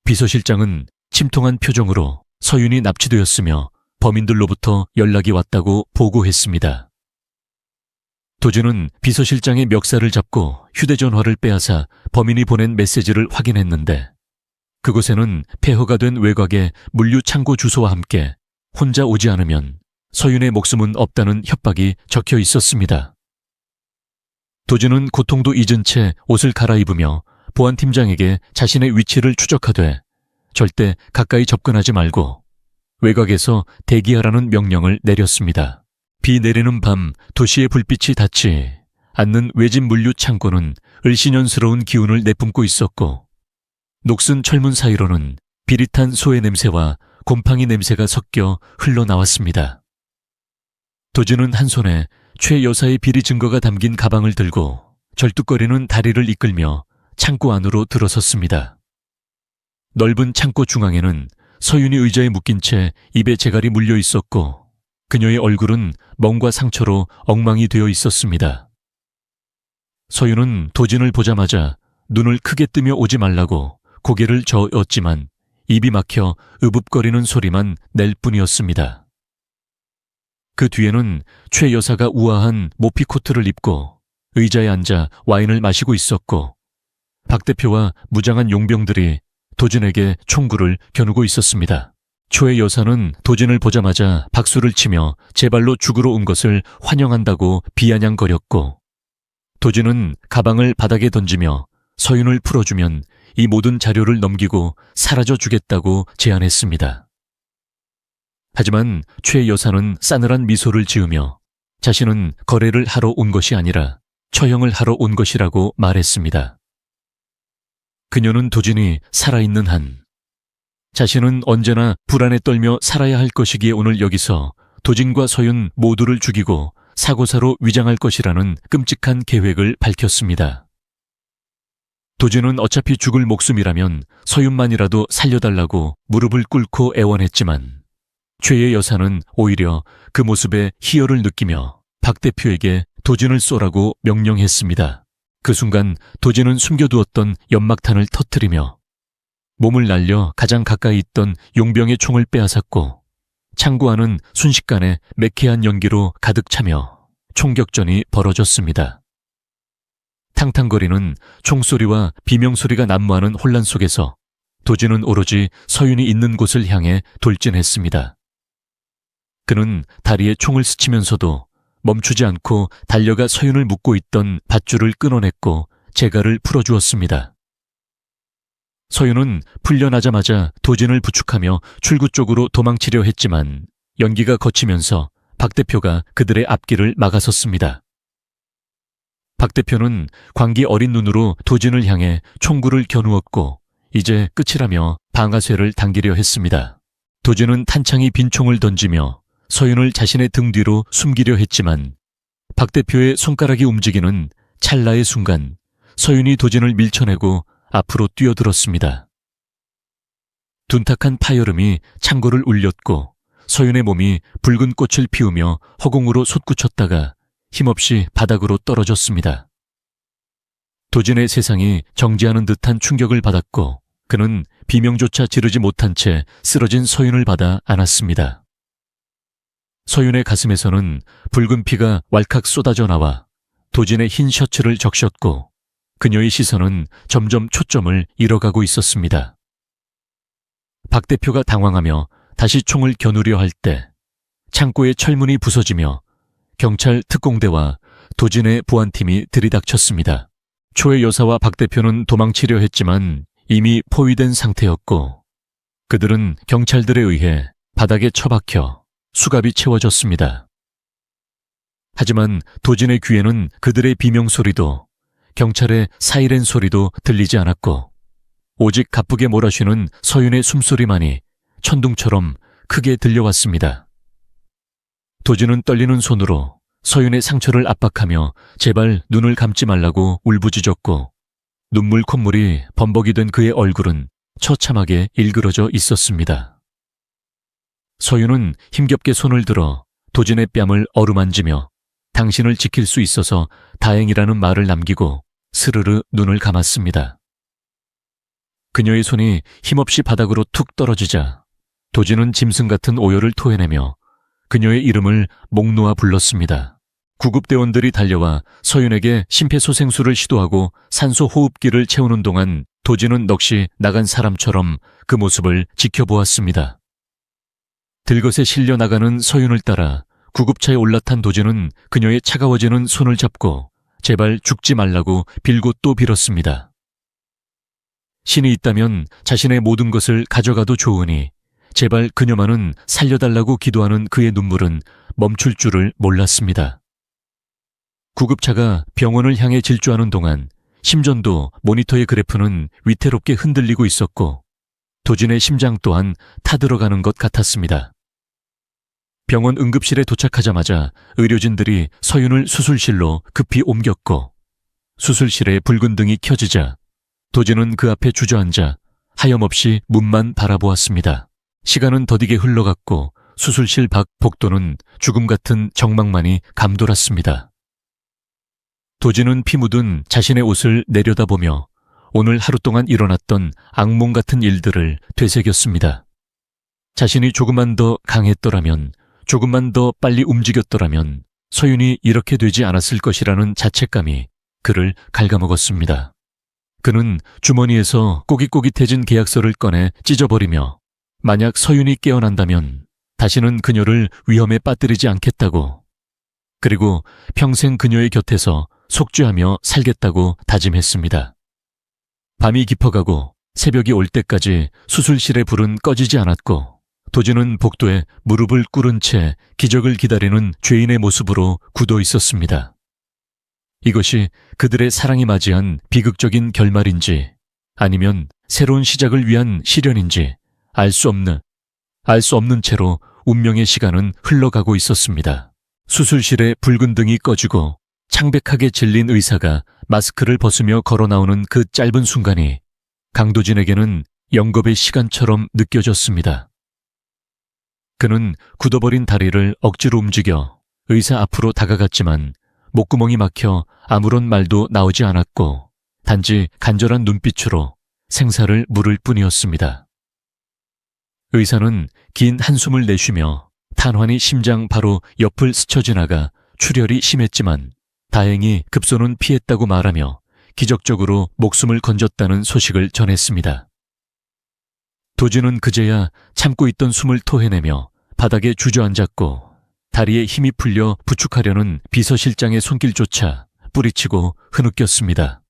비서실장은 침통한 표정으로 서윤이 납치되었으며 범인들로부터 연락이 왔다고 보고했습니다. 도진은 비서실장의 멱살을 잡고 휴대전화를 빼앗아 범인이 보낸 메시지를 확인했는데 그곳에는 폐허가 된 외곽의 물류창고 주소와 함께 혼자 오지 않으면 서윤의 목숨은 없다는 협박이 적혀 있었습니다. 도진은 고통도 잊은 채 옷을 갈아입으며 보안팀장에게 자신의 위치를 추적하되 절대 가까이 접근하지 말고 외곽에서 대기하라는 명령을 내렸습니다. 비 내리는 밤 도시의 불빛이 닿지 않는 외진 물류 창고는 을씨년스러운 기운을 내뿜고 있었고 녹슨 철문 사이로는 비릿한 소의 냄새와 곰팡이 냄새가 섞여 흘러나왔습니다. 도진은 한 손에 최 여사의 비리 증거가 담긴 가방을 들고 절뚝거리는 다리를 이끌며 창고 안으로 들어섰습니다. 넓은 창고 중앙에는 서윤이 의자에 묶인 채 입에 재갈이 물려 있었고 그녀의 얼굴은 멍과 상처로 엉망이 되어 있었습니다. 서윤은 도진을 보자마자 눈을 크게 뜨며 오지 말라고 고개를 저었지만 입이 막혀 으붑거리는 소리만 낼 뿐이었습니다. 그 뒤에는 최 여사가 우아한 모피 코트를 입고 의자에 앉아 와인을 마시고 있었고 박 대표와 무장한 용병들이 도진에게 총구를 겨누고 있었습니다. 최 여사는 도진을 보자마자 박수를 치며 제발로 죽으러 온 것을 환영한다고 비아냥거렸고 도진은 가방을 바닥에 던지며 서윤을 풀어주면 이 모든 자료를 넘기고 사라져 주겠다고 제안했습니다. 하지만 최 여사는 싸늘한 미소를 지으며 자신은 거래를 하러 온 것이 아니라 처형을 하러 온 것이라고 말했습니다. 그녀는 도진이 살아있는 한 자신은 언제나 불안에 떨며 살아야 할 것이기에 오늘 여기서 도진과 서윤 모두를 죽이고 사고사로 위장할 것이라는 끔찍한 계획을 밝혔습니다. 도진은 어차피 죽을 목숨이라면 서윤만이라도 살려달라고 무릎을 꿇고 애원했지만 최의 여사는 오히려 그 모습에 희열을 느끼며 박 대표에게 도진을 쏘라고 명령했습니다. 그 순간 도진은 숨겨두었던 연막탄을 터뜨리며 몸을 날려 가장 가까이 있던 용병의 총을 빼앗았고 창구 안은 순식간에 매캐한 연기로 가득 차며 총격전이 벌어졌습니다. 탕탕거리는 총소리와 비명소리가 난무하는 혼란 속에서 도진은 오로지 서윤이 있는 곳을 향해 돌진했습니다. 그는 다리에 총을 스치면서도 멈추지 않고 달려가 서윤을 묶고 있던 밧줄을 끊어냈고 재갈을 풀어주었습니다. 서윤은 풀려나자마자 도진을 부축하며 출구 쪽으로 도망치려 했지만 연기가 거치면서 박 대표가 그들의 앞길을 막아섰습니다. 박 대표는 광기 어린 눈으로 도진을 향해 총구를 겨누었고 이제 끝이라며 방아쇠를 당기려 했습니다. 도진은 탄창이 빈 총을 던지며 서윤을 자신의 등 뒤로 숨기려 했지만 박 대표의 손가락이 움직이는 찰나의 순간 서윤이 도진을 밀쳐내고 앞으로 뛰어들었습니다. 둔탁한 파열음이 창고를 울렸고 서윤의 몸이 붉은 꽃을 피우며 허공으로 솟구쳤다가 힘없이 바닥으로 떨어졌습니다. 도진의 세상이 정지하는 듯한 충격을 받았고 그는 비명조차 지르지 못한 채 쓰러진 서윤을 받아 안았습니다. 서윤의 가슴에서는 붉은 피가 왈칵 쏟아져 나와 도진의 흰 셔츠를 적셨고 그녀의 시선은 점점 초점을 잃어가고 있었습니다. 박 대표가 당황하며 다시 총을 겨누려 할 때 창고의 철문이 부서지며 경찰 특공대와 도진의 보안팀이 들이닥쳤습니다. 초의 여사와 박 대표는 도망치려 했지만 이미 포위된 상태였고 그들은 경찰들에 의해 바닥에 처박혀 수갑이 채워졌습니다. 하지만 도진의 귀에는 그들의 비명소리도 경찰의 사이렌 소리도 들리지 않았고 오직 가쁘게 몰아쉬는 서윤의 숨소리만이 천둥처럼 크게 들려왔습니다. 도진은 떨리는 손으로 서윤의 상처를 압박하며 제발 눈을 감지 말라고 울부짖었고 눈물 콧물이 범벅이 된 그의 얼굴은 처참하게 일그러져 있었습니다. 서윤은 힘겹게 손을 들어 도진의 뺨을 어루만지며 당신을 지킬 수 있어서 다행이라는 말을 남기고 스르르 눈을 감았습니다. 그녀의 손이 힘없이 바닥으로 툭 떨어지자 도진은 짐승 같은 오열을 토해내며 그녀의 이름을 목 놓아 불렀습니다. 구급대원들이 달려와 서윤에게 심폐소생술을 시도하고 산소 호흡기를 채우는 동안 도진은 넋이 나간 사람처럼 그 모습을 지켜보았습니다. 들것에 실려 나가는 서윤을 따라 구급차에 올라탄 도진은 그녀의 차가워지는 손을 잡고 제발 죽지 말라고 빌고 또 빌었습니다. 신이 있다면 자신의 모든 것을 가져가도 좋으니 제발 그녀만은 살려달라고 기도하는 그의 눈물은 멈출 줄을 몰랐습니다. 구급차가 병원을 향해 질주하는 동안 심전도 모니터의 그래프는 위태롭게 흔들리고 있었고 도진의 심장 또한 타들어가는 것 같았습니다. 병원 응급실에 도착하자마자 의료진들이 서윤을 수술실로 급히 옮겼고 수술실에 붉은 등이 켜지자 도진은 그 앞에 주저앉아 하염없이 문만 바라보았습니다. 시간은 더디게 흘러갔고 수술실 밖 복도는 죽음 같은 정막만이 감돌았습니다. 도진은 피 묻은 자신의 옷을 내려다보며 오늘 하루 동안 일어났던 악몽 같은 일들을 되새겼습니다. 자신이 조금만 더 강했더라면, 조금만 더 빨리 움직였더라면 서윤이 이렇게 되지 않았을 것이라는 자책감이 그를 갉아먹었습니다. 그는 주머니에서 꼬깃꼬깃해진 계약서를 꺼내 찢어버리며 만약 서윤이 깨어난다면 다시는 그녀를 위험에 빠뜨리지 않겠다고, 그리고 평생 그녀의 곁에서 속죄하며 살겠다고 다짐했습니다. 밤이 깊어가고 새벽이 올 때까지 수술실의 불은 꺼지지 않았고 도진은 복도에 무릎을 꿇은 채 기적을 기다리는 죄인의 모습으로 굳어 있었습니다. 이것이 그들의 사랑이 맞이한 비극적인 결말인지 아니면 새로운 시작을 위한 시련인지 알 수 없는 채로 운명의 시간은 흘러가고 있었습니다. 수술실의 붉은 등이 꺼지고 창백하게 질린 의사가 마스크를 벗으며 걸어 나오는 그 짧은 순간이 강도진에게는 영겁의 시간처럼 느껴졌습니다. 그는 굳어버린 다리를 억지로 움직여 의사 앞으로 다가갔지만 목구멍이 막혀 아무런 말도 나오지 않았고 단지 간절한 눈빛으로 생사를 물을 뿐이었습니다. 의사는 긴 한숨을 내쉬며 탄환이 심장 바로 옆을 스쳐 지나가 출혈이 심했지만 다행히 급소는 피했다고 말하며 기적적으로 목숨을 건졌다는 소식을 전했습니다. 도진은 그제야 참고 있던 숨을 토해내며 바닥에 주저앉았고 다리에 힘이 풀려 부축하려는 비서실장의 손길조차 뿌리치고 흐느꼈습니다.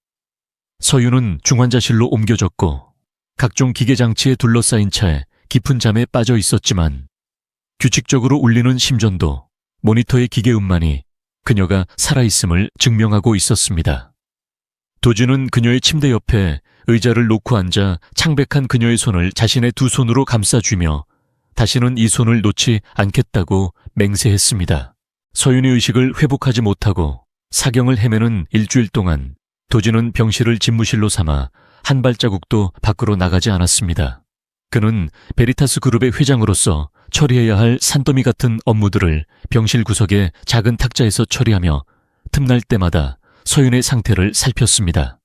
서윤은 중환자실로 옮겨졌고 각종 기계장치에 둘러싸인 차에 깊은 잠에 빠져 있었지만 규칙적으로 울리는 심전도 모니터의 기계음만이 그녀가 살아있음을 증명하고 있었습니다. 도진은 그녀의 침대 옆에 의자를 놓고 앉아 창백한 그녀의 손을 자신의 두 손으로 감싸쥐며 다시는 이 손을 놓지 않겠다고 맹세했습니다. 서윤의 의식을 회복하지 못하고 사경을 헤매는 일주일 동안 도진은 병실을 집무실로 삼아 한 발자국도 밖으로 나가지 않았습니다. 그는 베리타스 그룹의 회장으로서 처리해야 할 산더미 같은 업무들을 병실 구석의 작은 탁자에서 처리하며 틈날 때마다 서윤의 상태를 살폈습니다.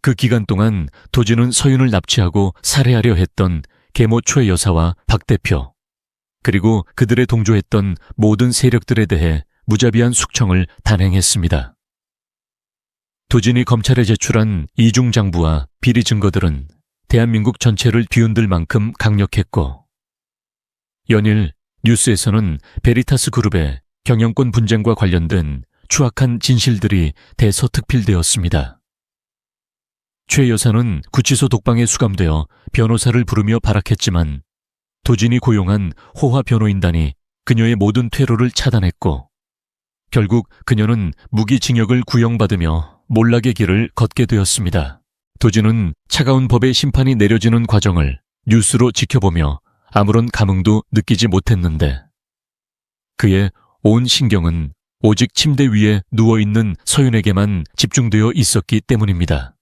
그 기간 동안 도진은 서윤을 납치하고 살해하려 했던 계모 초의 여사와 박 대표, 그리고 그들에 동조했던 모든 세력들에 대해 무자비한 숙청을 단행했습니다. 도진이 검찰에 제출한 이중장부와 비리 증거들은 대한민국 전체를 뒤흔들 만큼 강력했고 연일 뉴스에서는 베리타스 그룹의 경영권 분쟁과 관련된 추악한 진실들이 대서특필되었습니다. 최 여사는 구치소 독방에 수감되어 변호사를 부르며 발악했지만 도진이 고용한 호화 변호인단이 그녀의 모든 퇴로를 차단했고 결국 그녀는 무기징역을 구형받으며 몰락의 길을 걷게 되었습니다. 도진은 차가운 법의 심판이 내려지는 과정을 뉴스로 지켜보며 아무런 감흥도 느끼지 못했는데 그의 온 신경은 오직 침대 위에 누워있는 서윤에게만 집중되어 있었기 때문입니다.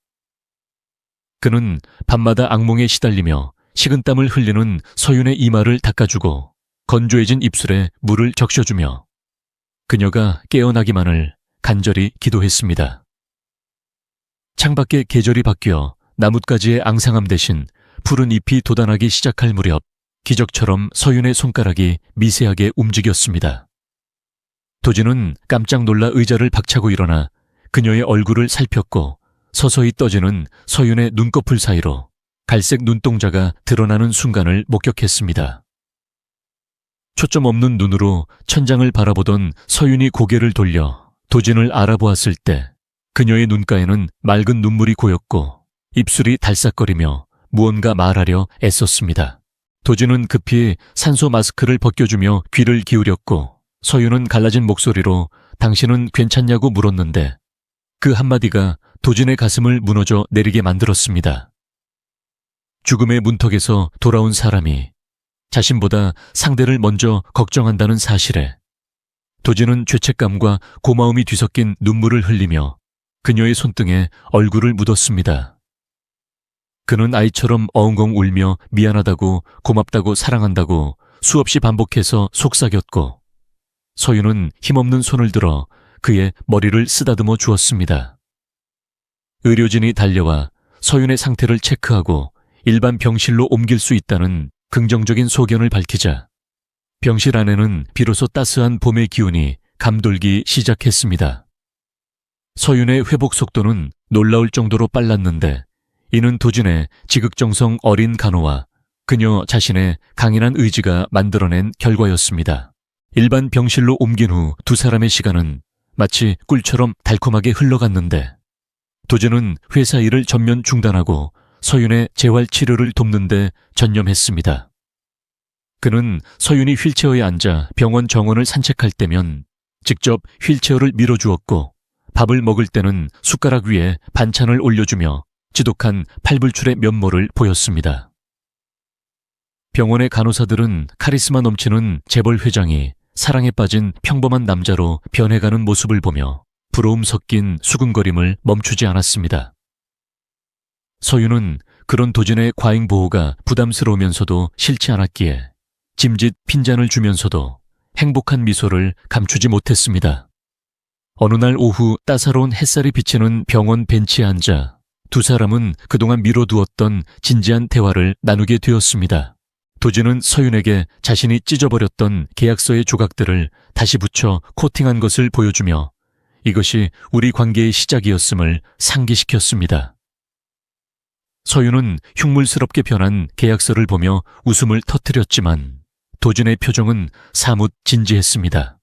그는 밤마다 악몽에 시달리며 식은땀을 흘리는 서윤의 이마를 닦아주고 건조해진 입술에 물을 적셔주며 그녀가 깨어나기만을 간절히 기도했습니다. 창밖의 계절이 바뀌어 나뭇가지의 앙상함 대신 푸른 잎이 돋아나기 시작할 무렵 기적처럼 서윤의 손가락이 미세하게 움직였습니다. 도진은 깜짝 놀라 의자를 박차고 일어나 그녀의 얼굴을 살폈고 서서히 떠지는 서윤의 눈꺼풀 사이로 갈색 눈동자가 드러나는 순간을 목격했습니다. 초점 없는 눈으로 천장을 바라보던 서윤이 고개를 돌려 도진을 알아보았을 때 그녀의 눈가에는 맑은 눈물이 고였고 입술이 달싹거리며 무언가 말하려 애썼습니다. 도진은 급히 산소 마스크를 벗겨주며 귀를 기울였고 서윤은 갈라진 목소리로 당신은 괜찮냐고 물었는데 그 한마디가 도진의 가슴을 무너져 내리게 만들었습니다. 죽음의 문턱에서 돌아온 사람이 자신보다 상대를 먼저 걱정한다는 사실에 도진은 죄책감과 고마움이 뒤섞인 눈물을 흘리며 그녀의 손등에 얼굴을 묻었습니다. 그는 아이처럼 어웅엉 울며 미안하다고 고맙다고 사랑한다고 수없이 반복해서 속삭였고 서윤은 힘없는 손을 들어 그의 머리를 쓰다듬어 주었습니다. 의료진이 달려와 서윤의 상태를 체크하고 일반 병실로 옮길 수 있다는 긍정적인 소견을 밝히자 병실 안에는 비로소 따스한 봄의 기운이 감돌기 시작했습니다. 서윤의 회복 속도는 놀라울 정도로 빨랐는데 이는 도진의 지극정성 어린 간호와 그녀 자신의 강인한 의지가 만들어낸 결과였습니다. 일반 병실로 옮긴 후 두 사람의 시간은 마치 꿀처럼 달콤하게 흘러갔는데 도진은 회사 일을 전면 중단하고 서윤의 재활 치료를 돕는 데 전념했습니다. 그는 서윤이 휠체어에 앉아 병원 정원을 산책할 때면 직접 휠체어를 밀어주었고 밥을 먹을 때는 숟가락 위에 반찬을 올려주며 지독한 팔불출의 면모를 보였습니다. 병원의 간호사들은 카리스마 넘치는 재벌 회장이 사랑에 빠진 평범한 남자로 변해가는 모습을 보며 부러움 섞인 수근거림을 멈추지 않았습니다. 서윤은 그런 도진의 과잉 보호가 부담스러우면서도 싫지 않았기에 짐짓 핀잔을 주면서도 행복한 미소를 감추지 못했습니다. 어느 날 오후 따사로운 햇살이 비치는 병원 벤치에 앉아 두 사람은 그동안 미뤄두었던 진지한 대화를 나누게 되었습니다. 도진은 서윤에게 자신이 찢어버렸던 계약서의 조각들을 다시 붙여 코팅한 것을 보여주며 이것이 우리 관계의 시작이었음을 상기시켰습니다. 서윤은 흉물스럽게 변한 계약서를 보며 웃음을 터뜨렸지만 도진의 표정은 사뭇 진지했습니다.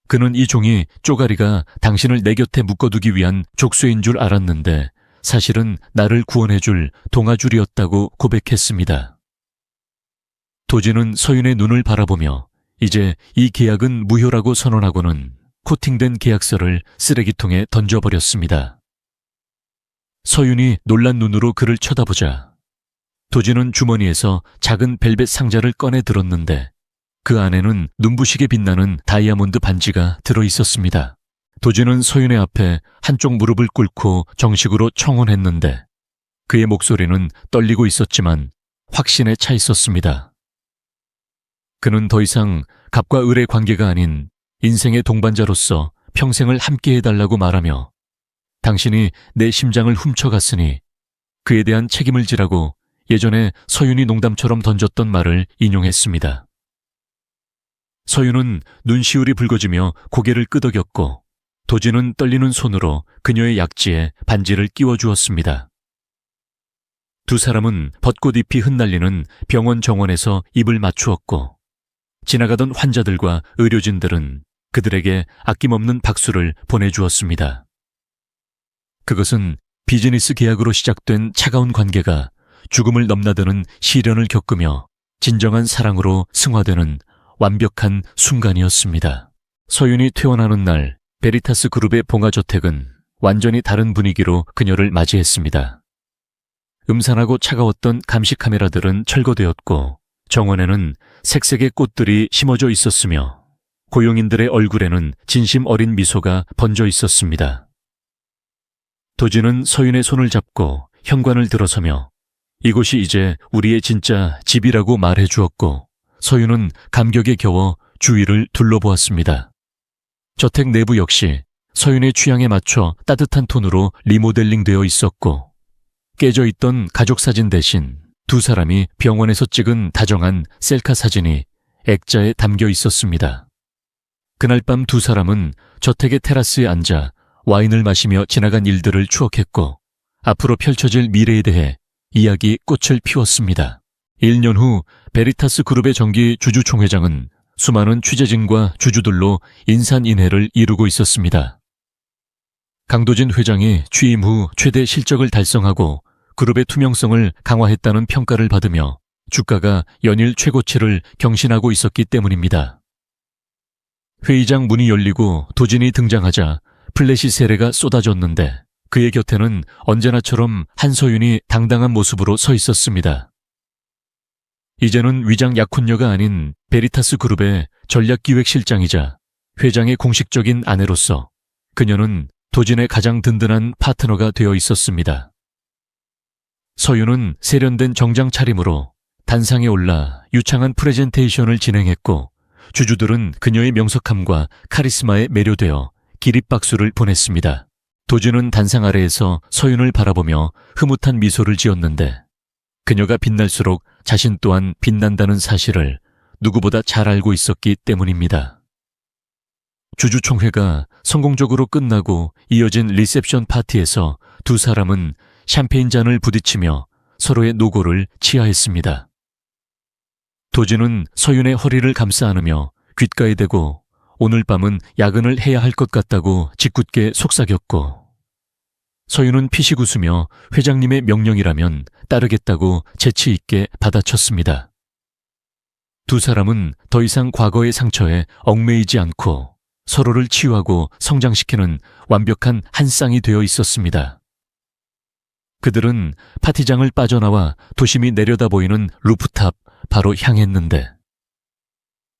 그는 이 종이 쪼가리가 당신을 내 곁에 묶어두기 위한 족쇄인 줄 알았는데 사실은 나를 구원해줄 동아줄이었다고 고백했습니다. 도진은 서윤의 눈을 바라보며 이제 이 계약은 무효라고 선언하고는 코팅된 계약서를 쓰레기통에 던져버렸습니다. 서윤이 놀란 눈으로 그를 쳐다보자 도진은 주머니에서 작은 벨벳 상자를 꺼내 들었는데 그 안에는 눈부시게 빛나는 다이아몬드 반지가 들어있었습니다. 도진은 서윤의 앞에 한쪽 무릎을 꿇고 정식으로 청혼했는데 그의 목소리는 떨리고 있었지만 확신에 차 있었습니다. 그는 더 이상 갑과 을의 관계가 아닌 인생의 동반자로서 평생을 함께해달라고 말하며 당신이 내 심장을 훔쳐갔으니 그에 대한 책임을 지라고 예전에 서윤이 농담처럼 던졌던 말을 인용했습니다. 서윤은 눈시울이 붉어지며 고개를 끄덕였고 도진은 떨리는 손으로 그녀의 약지에 반지를 끼워주었습니다. 두 사람은 벚꽃잎이 흩날리는 병원 정원에서 입을 맞추었고 지나가던 환자들과 의료진들은 그들에게 아낌없는 박수를 보내주었습니다. 그것은 비즈니스 계약으로 시작된 차가운 관계가 죽음을 넘나드는 시련을 겪으며 진정한 사랑으로 승화되는 완벽한 순간이었습니다. 서윤이 퇴원하는 날 베리타스 그룹의 봉화저택은 완전히 다른 분위기로 그녀를 맞이했습니다. 음산하고 차가웠던 감시 카메라들은 철거되었고 정원에는 색색의 꽃들이 심어져 있었으며 고용인들의 얼굴에는 진심 어린 미소가 번져 있었습니다. 도진은 서윤의 손을 잡고 현관을 들어서며 이곳이 이제 우리의 진짜 집이라고 말해 주었고 서윤은 감격에 겨워 주위를 둘러보았습니다. 저택 내부 역시 서윤의 취향에 맞춰 따뜻한 톤으로 리모델링되어 있었고 깨져 있던 가족 사진 대신 두 사람이 병원에서 찍은 다정한 셀카 사진이 액자에 담겨 있었습니다. 그날 밤 두 사람은 저택의 테라스에 앉아 와인을 마시며 지나간 일들을 추억했고 앞으로 펼쳐질 미래에 대해 이야기 꽃을 피웠습니다. 1년 후 베리타스 그룹의 정기 주주총회장은 수많은 취재진과 주주들로 인산인해를 이루고 있었습니다. 강도진 회장이 취임 후 최대 실적을 달성하고 그룹의 투명성을 강화했다는 평가를 받으며 주가가 연일 최고치를 경신하고 있었기 때문입니다. 회의장 문이 열리고 도진이 등장하자 플래시 세례가 쏟아졌는데 그의 곁에는 언제나처럼 한서윤이 당당한 모습으로 서 있었습니다. 이제는 위장 약혼녀가 아닌 베리타스 그룹의 전략기획실장이자 회장의 공식적인 아내로서 그녀는 도진의 가장 든든한 파트너가 되어 있었습니다. 서윤은 세련된 정장 차림으로 단상에 올라 유창한 프레젠테이션을 진행했고 주주들은 그녀의 명석함과 카리스마에 매료되어 기립박수를 보냈습니다. 도진은 단상 아래에서 서윤을 바라보며 흐뭇한 미소를 지었는데 그녀가 빛날수록 자신 또한 빛난다는 사실을 누구보다 잘 알고 있었기 때문입니다. 주주총회가 성공적으로 끝나고 이어진 리셉션 파티에서 두 사람은 샴페인 잔을 부딪히며 서로의 노고를 치하했습니다. 도진은 서윤의 허리를 감싸 안으며 귓가에 대고 오늘 밤은 야근을 해야 할 것 같다고 짓궂게 속삭였고 서윤은 피식 웃으며 회장님의 명령이라면 따르겠다고 재치 있게 받아쳤습니다. 두 사람은 더 이상 과거의 상처에 얽매이지 않고 서로를 치유하고 성장시키는 완벽한 한 쌍이 되어 있었습니다. 그들은 파티장을 빠져나와 도심이 내려다 보이는 루프탑 바로 향했는데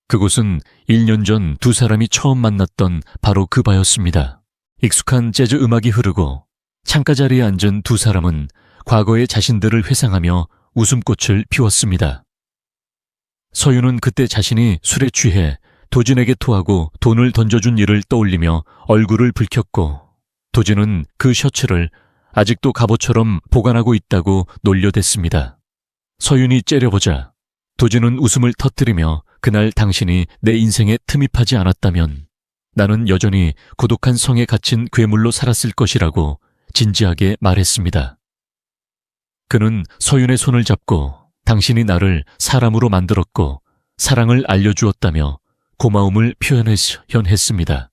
그곳은 1년 전 두 사람이 처음 만났던 바로 그 바였습니다. 익숙한 재즈 음악이 흐르고 창가 자리에 앉은 두 사람은 과거의 자신들을 회상하며 웃음꽃을 피웠습니다. 서윤은 그때 자신이 술에 취해 도진에게 토하고 돈을 던져준 일을 떠올리며 얼굴을 붉혔고, 도진은 그 셔츠를 아직도 갑옷처럼 보관하고 있다고 놀려댔습니다. 서윤이 째려보자 도진은 웃음을 터뜨리며 그날 당신이 내 인생에 틈입하지 않았다면 나는 여전히 고독한 성에 갇힌 괴물로 살았을 것이라고 진지하게 말했습니다. 그는 서윤의 손을 잡고 당신이 나를 사람으로 만들었고 사랑을 알려주었다며 고마움을 표현했습니다.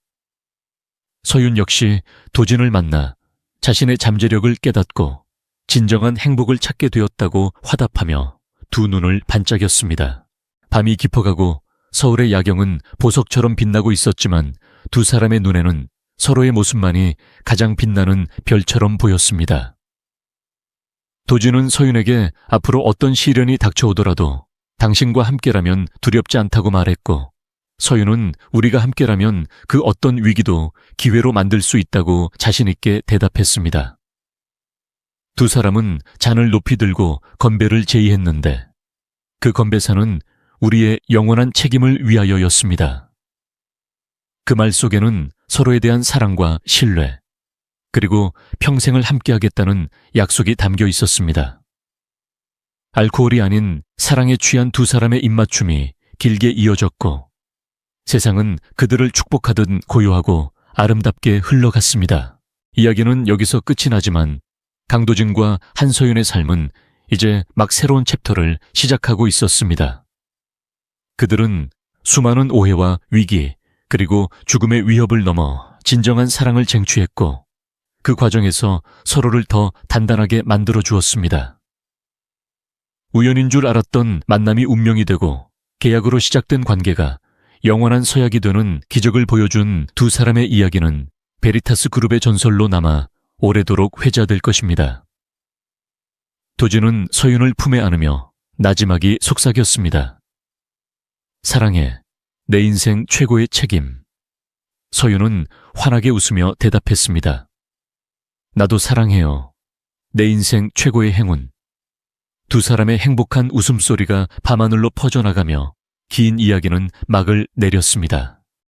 서윤 역시 도진을 만나 자신의 잠재력을 깨닫고 진정한 행복을 찾게 되었다고 화답하며 두 눈을 반짝였습니다. 밤이 깊어가고 서울의 야경은 보석처럼 빛나고 있었지만 두 사람의 눈에는 서로의 모습만이 가장 빛나는 별처럼 보였습니다. 도진은 서윤에게 앞으로 어떤 시련이 닥쳐오더라도 당신과 함께라면 두렵지 않다고 말했고, 서윤은 우리가 함께라면 그 어떤 위기도 기회로 만들 수 있다고 자신있게 대답했습니다. 두 사람은 잔을 높이 들고 건배를 제의했는데 그 건배사는 우리의 영원한 책임을 위하여였습니다. 그 말 속에는 서로에 대한 사랑과 신뢰, 그리고 평생을 함께하겠다는 약속이 담겨 있었습니다. 알코올이 아닌 사랑에 취한 두 사람의 입맞춤이 길게 이어졌고 세상은 그들을 축복하듯 고요하고 아름답게 흘러갔습니다. 이야기는 여기서 끝이 나지만 강도진과 한서윤의 삶은 이제 막 새로운 챕터를 시작하고 있었습니다. 그들은 수많은 오해와 위기, 그리고 죽음의 위협을 넘어 진정한 사랑을 쟁취했고 그 과정에서 서로를 더 단단하게 만들어 주었습니다. 우연인 줄 알았던 만남이 운명이 되고 계약으로 시작된 관계가 영원한 서약이 되는 기적을 보여준 두 사람의 이야기는 베리타스 그룹의 전설로 남아 오래도록 회자될 것입니다. 도진은 서윤을 품에 안으며 나지막이 속삭였습니다. 사랑해, 내 인생 최고의 책임. 서윤은 환하게 웃으며 대답했습니다. 나도 사랑해요. 내 인생 최고의 행운. 두 사람의 행복한 웃음소리가 밤하늘로 퍼져나가며 긴 이야기는 막을 내렸습니다.